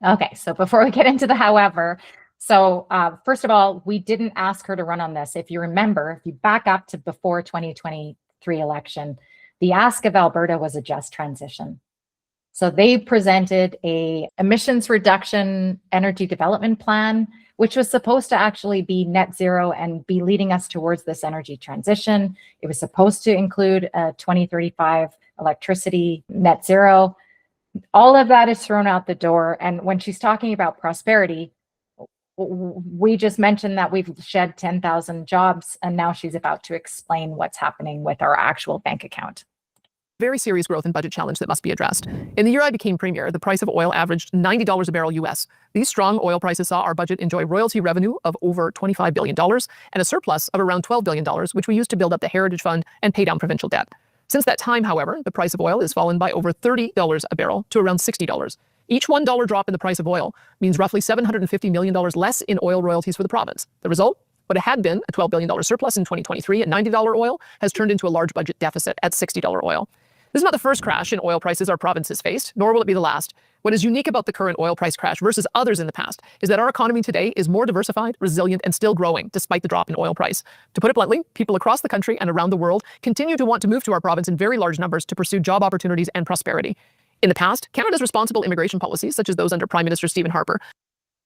okay, so before we get into the however, first of all, we didn't ask her to run on this. If you remember, if you back up to before 2023 election, the ask of Alberta was a just transition. So they presented a emissions reduction energy development plan, which was supposed to actually be net zero and be leading us towards this energy transition. It was supposed to include a 2035 electricity net zero. All of that is thrown out the door. And when she's talking about prosperity, we just mentioned that we've shed 10,000 jobs, and now she's about to explain what's happening with our actual bank account. Very serious growth and budget challenge that must be addressed. In the year I became Premier, the price of oil averaged $90 a barrel US. These strong oil prices saw our budget enjoy royalty revenue of over $25 billion and a surplus of around $12 billion, which we used to build up the Heritage Fund and pay down provincial debt. Since that time, however, the price of oil has fallen by over $30 a barrel to around $60. Each $1 drop in the price of oil means roughly $750 million less in oil royalties for the province. The result? What had been a $12 billion surplus in 2023 at $90 oil has turned into a large budget deficit at $60 oil. This is not the first crash in oil prices our province has faced, nor will it be the last. What is unique about the current oil price crash versus others in the past is that our economy today is more diversified, resilient, and still growing despite the drop in oil price. To put it bluntly, people across the country and around the world continue to want to move to our province in very large numbers to pursue job opportunities and prosperity. In the past, Canada's responsible immigration policies, such as those under Prime Minister Stephen Harper.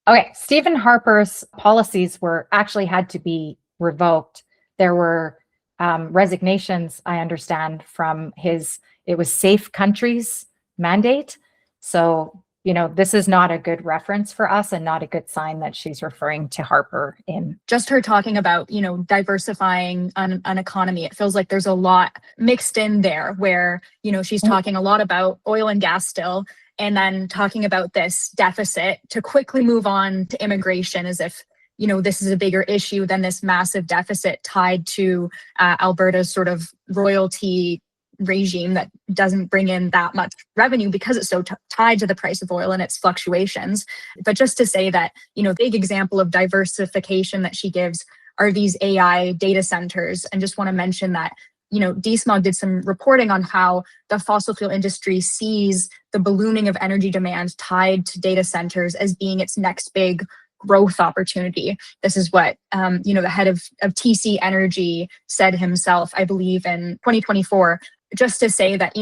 Okay, Stephen Harper's policies actually had to be revoked. There were resignations, I understand, from it was Safe Countries mandate. So, this is not a good reference for us and not a good sign that she's referring to Harper in. Just her talking about, diversifying an economy. It feels like there's a lot mixed in there where, she's talking a lot about oil and gas still, and then talking about this deficit to quickly move on to immigration as if, this is a bigger issue than this massive deficit tied to Alberta's sort of royalty regime that doesn't bring in that much revenue because it's so tied to the price of oil and its fluctuations. But just to say that, big example of diversification that she gives are these AI data centers. And just want to mention that, Desmog did some reporting on how the fossil fuel industry sees the ballooning of energy demand tied to data centers as being its next big growth opportunity. This is what the head of TC Energy said himself, I believe, in 2024. Just to say that,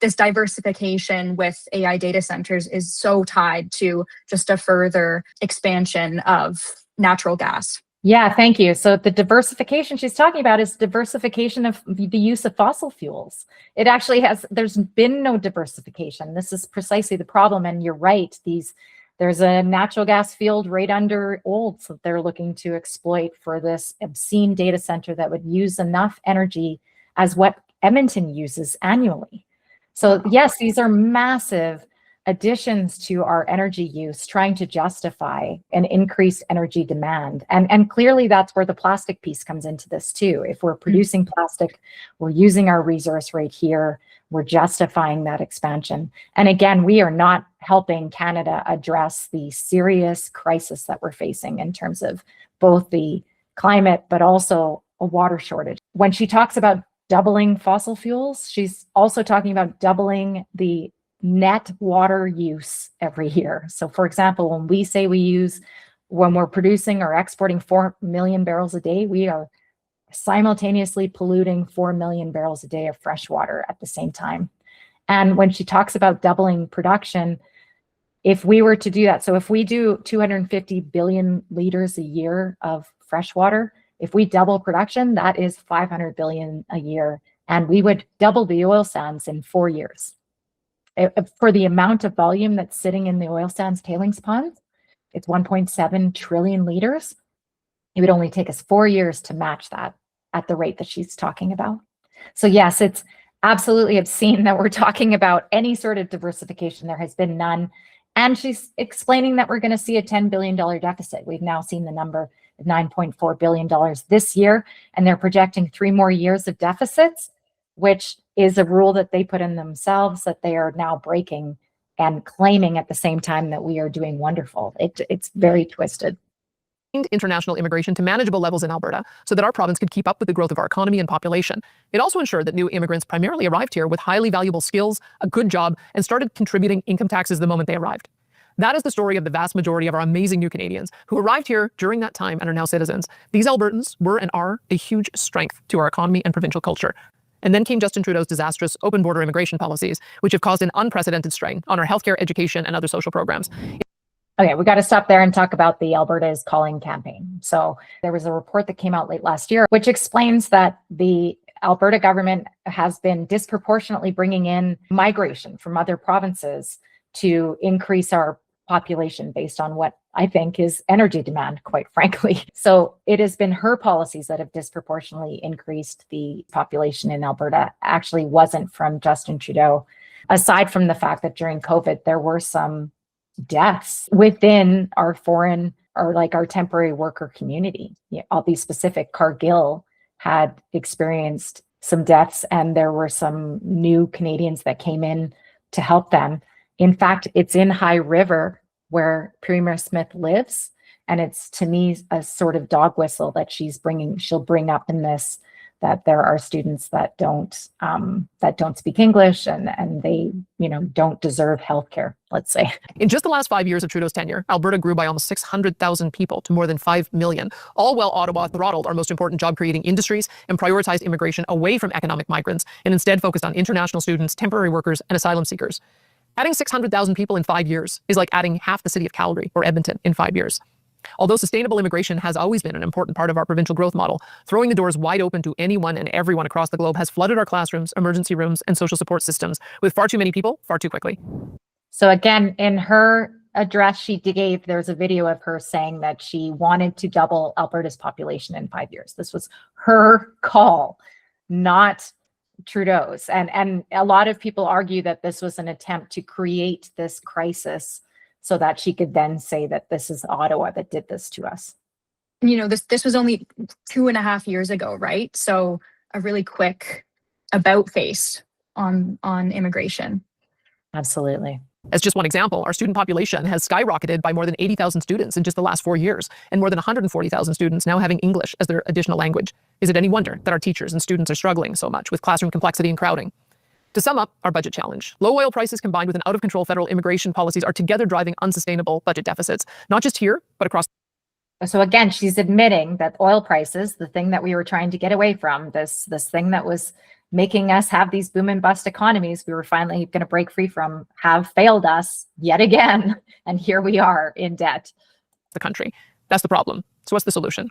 this diversification with AI data centers is so tied to just a further expansion of natural gas. Yeah, thank you. So the diversification she's talking about is diversification of the use of fossil fuels. It actually there's been no diversification. This is precisely the problem. And you're right, there's a natural gas field right under Olds that they're looking to exploit for this obscene data center that would use enough energy as what Edmonton uses annually. So yes, these are massive additions to our energy use, trying to justify an increased energy demand. And clearly that's where the plastic piece comes into this too. If we're producing plastic, we're using our resource right here, we're justifying that expansion. And again, we are not helping Canada address the serious crisis that we're facing in terms of both the climate, but also a water shortage. When she talks about doubling fossil fuels, she's also talking about doubling the net water use every year. So for example, when we say when we're producing or exporting 4 million barrels a day, we are simultaneously polluting 4 million barrels a day of fresh water at the same time. And when she talks about doubling production, if we were to do that, so if we do 250 billion liters a year of fresh water, if we double production, that is 500 billion a year. And we would double the oil sands in 4 years. For the amount of volume that's sitting in the oil sands tailings ponds, it's 1.7 trillion liters. It would only take us 4 years to match that at the rate that she's talking about. So yes, it's absolutely obscene that we're talking about any sort of diversification. There has been none. And she's explaining that we're going to see a $10 billion deficit. We've now seen the number of $9.4 billion this year, and they're projecting 3 more years of deficits, which is a rule that they put in themselves that they are now breaking and claiming at the same time that we are doing wonderful. It's very twisted. International immigration to manageable levels in Alberta so that our province could keep up with the growth of our economy and population. It also ensured that new immigrants primarily arrived here with highly valuable skills, a good job, and started contributing income taxes the moment they arrived. That is the story of the vast majority of our amazing new Canadians who arrived here during that time and are now citizens. These Albertans were and are a huge strength to our economy and provincial culture. And then came Justin Trudeau's disastrous open border immigration policies, which have caused an unprecedented strain on our healthcare, education, and other social programs. Okay, we got to stop there and talk about the Alberta is Calling campaign. So there was a report that came out late last year, which explains that the Alberta government has been disproportionately bringing in migration from other provinces to increase our population based on what I think is energy demand, quite frankly. So it has been her policies that have disproportionately increased the population in Alberta. Actually wasn't from Justin Trudeau, aside from the fact that during COVID, there were some deaths within our foreign or like our temporary worker community. I'll be specific. Cargill had experienced some deaths, and there were some new Canadians that came in to help them. In fact, it's in High River where Premier Smith lives. And it's, to me, a sort of dog whistle that she'll bring up in this, that there are students that don't speak English and they, don't deserve healthcare, let's say. In just the last 5 years of Trudeau's tenure, Alberta grew by almost 600,000 people to more than 5 million, all while Ottawa throttled our most important job-creating industries and prioritized immigration away from economic migrants and instead focused on international students, temporary workers, and asylum seekers. Adding 600,000 people in 5 years is like adding half the city of Calgary or Edmonton in 5 years. Although sustainable immigration has always been an important part of our provincial growth model, throwing the doors wide open to anyone and everyone across the globe has flooded our classrooms, emergency rooms, and social support systems with far too many people, far too quickly. So again, in her address she gave, there's a video of her saying that she wanted to double Alberta's population in 5 years. This was her call, not Trudeau's. And a lot of people argue that this was an attempt to create this crisis so that she could then say that this is Ottawa that did this to us. This was only 2.5 years ago, right? So a really quick about face on immigration. Absolutely. As just one example, our student population has skyrocketed by more than 80,000 students in just the last 4 years, and more than 140,000 students now having English as their additional language. Is it any wonder that our teachers and students are struggling so much with classroom complexity and crowding? To sum up, our budget challenge. Low oil prices combined with an out-of-control federal immigration policies are together driving unsustainable budget deficits, not just here, but across. So again, she's admitting that oil prices, the thing that we were trying to get away from, this thing that was making us have these boom and bust economies we were finally going to break free from, have failed us yet again. And here we are in debt. The country. That's the problem. So what's the solution?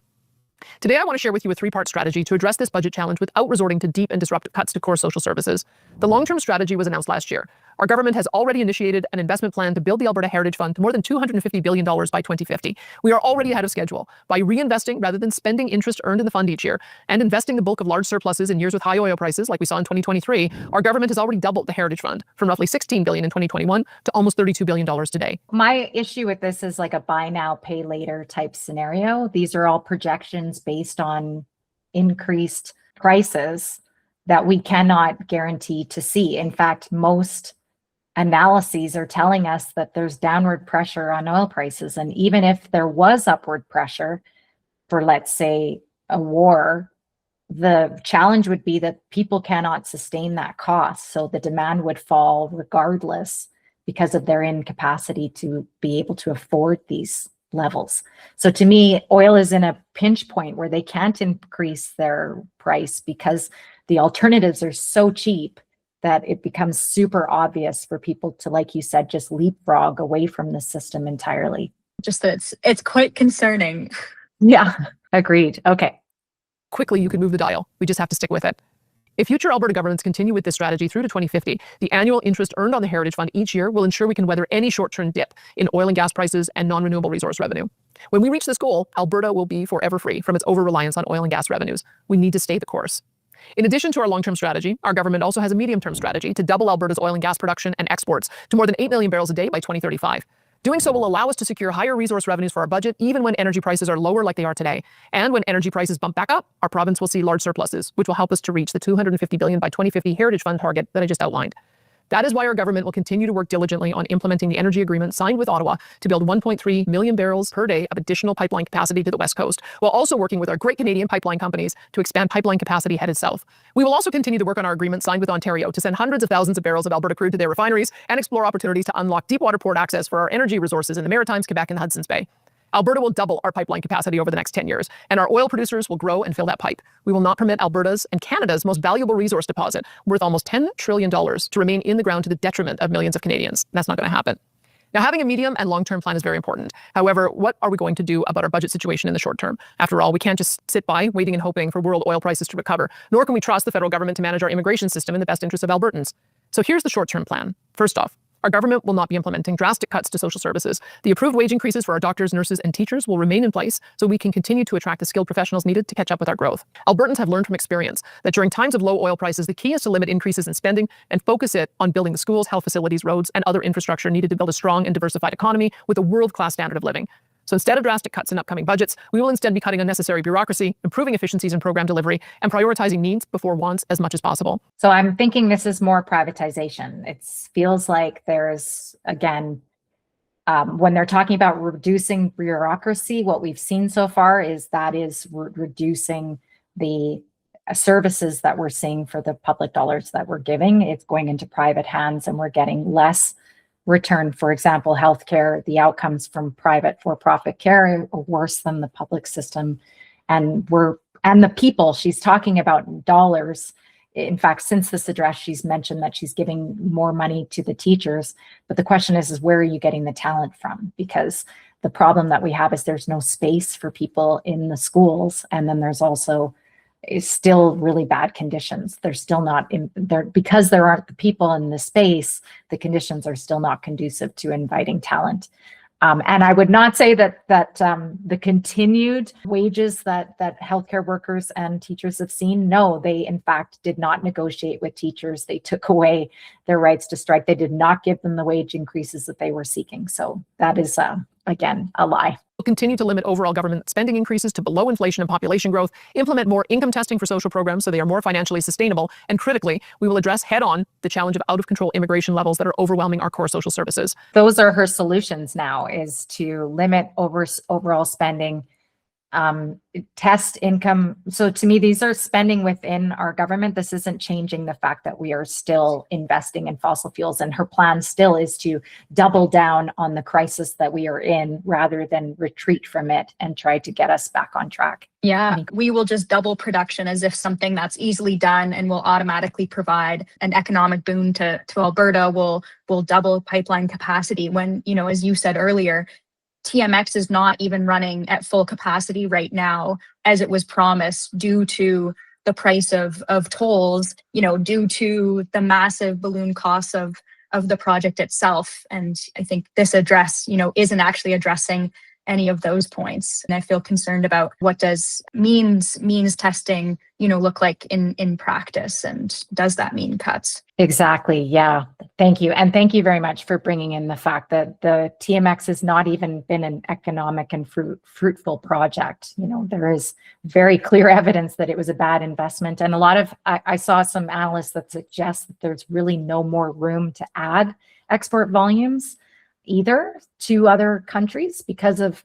Today, I want to share with you a 3-part strategy to address this budget challenge without resorting to deep and disruptive cuts to core social services. The long-term strategy was announced last year. Our government has already initiated an investment plan to build the Alberta Heritage Fund to more than $250 billion by 2050. We are already ahead of schedule. By reinvesting rather than spending interest earned in the fund each year and investing the bulk of large surpluses in years with high oil prices like we saw in 2023, our government has already doubled the Heritage Fund from roughly $16 billion in 2021 to almost $32 billion today. My issue with this is like a buy now, pay later type scenario. These are all projections based on increased prices that we cannot guarantee to see. In fact, most analyses are telling us that there's downward pressure on oil prices. And even if there was upward pressure for, let's say, a war, the challenge would be that people cannot sustain that cost. So the demand would fall regardless because of their incapacity to be able to afford these levels. So to me, oil is in a pinch point where they can't increase their price because the alternatives are so cheap that it becomes super obvious for people to, like you said, just leapfrog away from the system entirely. Just that it's quite concerning. Yeah, agreed. Okay. Quickly, you could move the dial. We just have to stick with it. If future Alberta governments continue with this strategy through to 2050, the annual interest earned on the Heritage Fund each year will ensure we can weather any short-term dip in oil and gas prices and non-renewable resource revenue. When we reach this goal, Alberta will be forever free from its over-reliance on oil and gas revenues. We need to stay the course. In addition to our long-term strategy, our government also has a medium-term strategy to double Alberta's oil and gas production and exports to more than 8 million barrels a day by 2035. Doing so will allow us to secure higher resource revenues for our budget, even when energy prices are lower like they are today. And when energy prices bump back up, our province will see large surpluses, which will help us to reach the $250 billion by 2050 Heritage Fund target that I just outlined. That is why our government will continue to work diligently on implementing the energy agreement signed with Ottawa to build 1.3 million barrels per day of additional pipeline capacity to the West Coast, while also working with our great Canadian pipeline companies to expand pipeline capacity headed south. We will also continue to work on our agreement signed with Ontario to send hundreds of thousands of barrels of Alberta crude to their refineries and explore opportunities to unlock deepwater port access for our energy resources in the Maritimes, Quebec, and the Hudson's Bay. Alberta will double our pipeline capacity over the next 10 years, and our oil producers will grow and fill that pipe. We will not permit Alberta's and Canada's most valuable resource deposit, worth almost $10 trillion, to remain in the ground to the detriment of millions of Canadians. That's not going to happen. Now, having a medium and long-term plan is very important. However, what are we going to do about our budget situation in the short term? After all, we can't just sit by waiting and hoping for world oil prices to recover, nor can we trust the federal government to manage our immigration system in the best interest of Albertans. So here's the short-term plan. First off, our government will not be implementing drastic cuts to social services. The approved wage increases for our doctors, nurses, and teachers will remain in place so we can continue to attract the skilled professionals needed to catch up with our growth. Albertans have learned from experience that during times of low oil prices, the key is to limit increases in spending and focus it on building the schools, health facilities, roads, and other infrastructure needed to build a strong and diversified economy with a world-class standard of living. So instead of drastic cuts in upcoming budgets, we will instead be cutting unnecessary bureaucracy, improving efficiencies in program delivery, and prioritizing needs before wants as much as possible. So I'm thinking this is more privatization. It feels like there's, again, when they're talking about reducing bureaucracy, what we've seen so far is that is reducing the services that we're seeing for the public dollars that we're giving. It's going into private hands and we're getting less return. For example, healthcare, the outcomes from private for-profit care are worse than the public system. And the people, she's talking about dollars. In fact, since this address, she's mentioned that she's giving more money to the teachers. But the question is where are you getting the talent from? Because the problem that we have is there's no space for people in the schools. And then there's also is still really bad conditions. They're still not in there because there aren't the people in the space. The conditions are still not conducive to inviting talent. And I would not say that the continued wages that healthcare workers and teachers have seen. No, they in fact did not negotiate with teachers. They took away their rights to strike. They did not give them the wage increases that they were seeking. So that is again a lie. We'll continue to limit overall government spending increases to below inflation and population growth, implement more income testing for social programs so they are more financially sustainable, and critically, we will address head-on the challenge of out-of-control immigration levels that are overwhelming our core social services. Those are her solutions now, is to limit overall spending, test income. So to me, these are spending within our government. This isn't changing the fact that we are still investing in fossil fuels, and her plan still is to double down on the crisis that we are in rather than retreat from it and try to get us back on track. Yeah, we will just double production as if something that's easily done and will automatically provide an economic boon to Alberta will double pipeline capacity when, as you said earlier, TMX is not even running at full capacity right now as it was promised due to the price of tolls, due to the massive balloon costs of of the project itself. And I think this address, isn't actually addressing any of those points. And I feel concerned about what does means testing, look like in practice, and does that mean cuts? Exactly. Yeah. Thank you. And thank you very much for bringing in the fact that the TMX has not even been an economic and fruitful project. There is very clear evidence that it was a bad investment. And a lot of, I saw some analysts that suggest that there's really no more room to add export volumes either to other countries because of,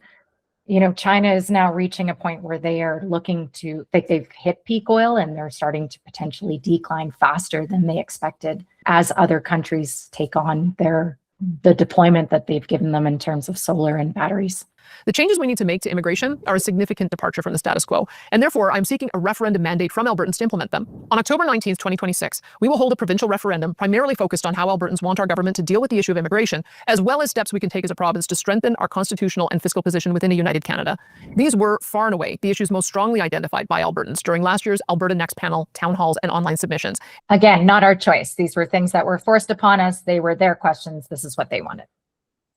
China is now reaching a point where they are looking to, they've hit peak oil and they're starting to potentially decline faster than they expected as other countries take on the deployment that they've given them in terms of solar and batteries. The changes we need to make to immigration are a significant departure from the status quo, and therefore I'm seeking a referendum mandate from Albertans to implement them. On October 19th, 2026, we will hold a provincial referendum primarily focused on how Albertans want our government to deal with the issue of immigration, as well as steps we can take as a province to strengthen our constitutional and fiscal position within a united Canada. These were, far and away, the issues most strongly identified by Albertans during last year's Alberta Next panel, town halls, and online submissions. Again, not our choice. These were things that were forced upon us. They were their questions. This is what they wanted.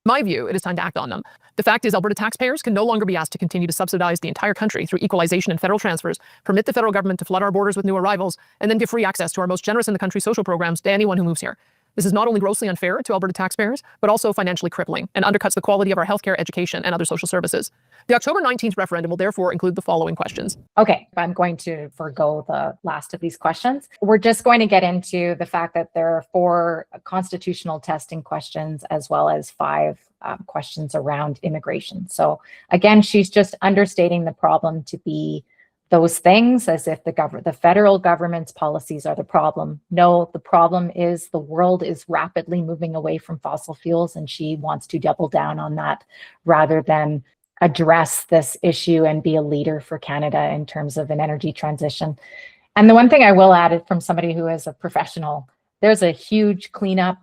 My view, it is time to act on them. The fact is, Alberta taxpayers can no longer be asked to continue to subsidize the entire country through equalization and federal transfers, permit the federal government to flood our borders with new arrivals, and then give free access to our most generous in the country social programs to anyone who moves here. This is not only grossly unfair to Alberta taxpayers, but also financially crippling and undercuts the quality of our healthcare, education, and other social services. The October 19th referendum will therefore include the following questions. Okay, I'm going to forgo the last of these questions. We're just going to get into the fact that there are 4 constitutional testing questions as well as 5 questions around immigration. So again, she's just understating the problem to be those things as if the federal government's policies are the problem. No, the problem is the world is rapidly moving away from fossil fuels, and she wants to double down on that rather than address this issue and be a leader for Canada in terms of an energy transition. And the one thing I will add from somebody who is a professional, there's a huge cleanup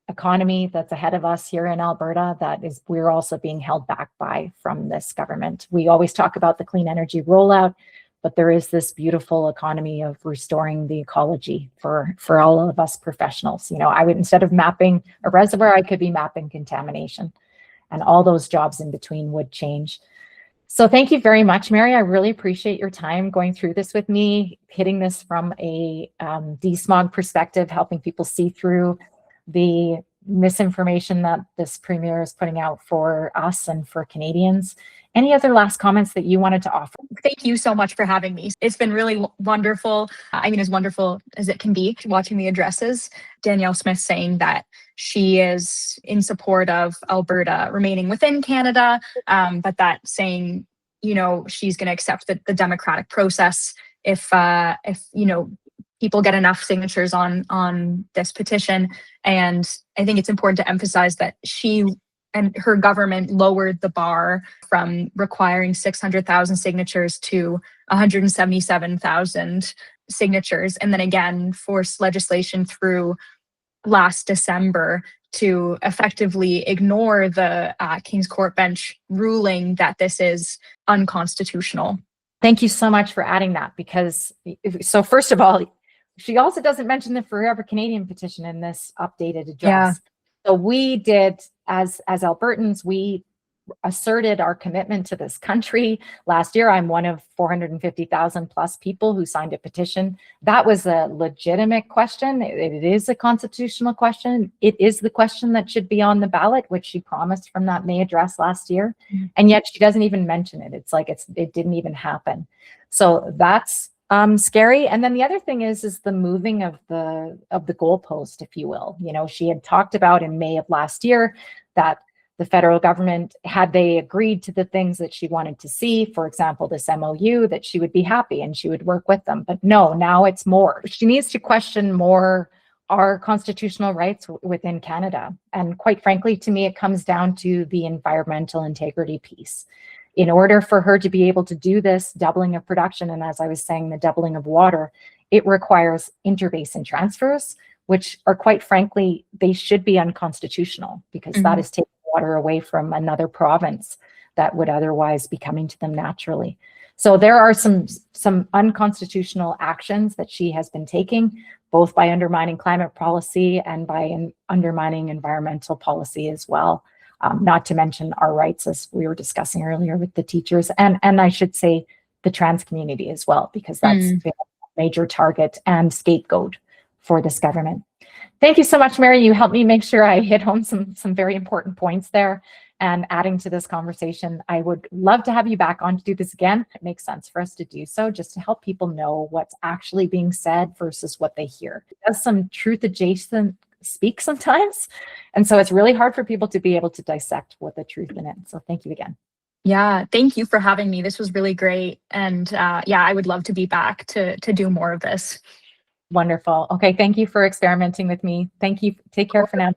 economy that's ahead of us here in Alberta that is we're also being held back by from this government. We always talk about the clean energy rollout, but there is this beautiful economy of restoring the ecology for all of us professionals. I would, instead of mapping a reservoir, I could be mapping contamination, and all those jobs in between would change. So thank you very much, Mary. I really appreciate your time going through this with me, hitting this from a DSMOG perspective, helping people see through the misinformation that this premier is putting out for us and for Canadians. Any other last comments that you wanted to offer? Thank you so much for having me. It's been really wonderful. I mean, as wonderful as it can be watching the addresses. Danielle Smith saying that she is in support of Alberta remaining within Canada, but that saying, she's going to accept the democratic process if people get enough signatures on this petition. And I think it's important to emphasize that she and her government lowered the bar from requiring 600,000 signatures to 177,000 signatures, and then again forced legislation through last December to effectively ignore the King's Court bench ruling that this is unconstitutional. Thank you so much for adding that, because so first of all, she also doesn't mention the Forever-Canadian petition in this updated address. Yeah. So we did, as Albertans, we asserted our commitment to this country. Last year, I'm one of 450,000 plus people who signed a petition. That was a legitimate question. It is a constitutional question. It is the question that should be on the ballot, which she promised from that May address last year. Mm-hmm. And yet she doesn't even mention it. It's like it didn't even happen. So that's scary. And then the other thing is the moving of the goalpost, if you will. She had talked about in May of last year that the federal government, had they agreed to the things that she wanted to see, for example, this MOU, that she would be happy and she would work with them. But no, now it's more. She needs to question more our constitutional rights within Canada. And quite frankly, to me, it comes down to the environmental integrity piece. In order for her to be able to do this doubling of production, and as I was saying, the doubling of water, it requires interbasin transfers, which are, quite frankly, they should be unconstitutional, because mm-hmm. that is taking water away from another province that would otherwise be coming to them naturally. So there are some unconstitutional actions that she has been taking, both by undermining climate policy and by undermining environmental policy as well. Not to mention our rights, as we were discussing earlier with the teachers, and I should say the trans community as well, because that's been a major target and scapegoat for this government. Thank you so much, Mary. You helped me make sure I hit home some very important points there. And adding to this conversation, I would love to have you back on to do this again. It makes sense for us to do so, just to help people know what's actually being said versus what they hear. It does some truth adjacent speak sometimes. And so it's really hard for people to be able to dissect what the truth in it. So thank you again. Yeah, thank you for having me. This was really great. And yeah, I would love to be back to do more of this. Wonderful. Okay, thank you for experimenting with me. Thank you. Take care for now.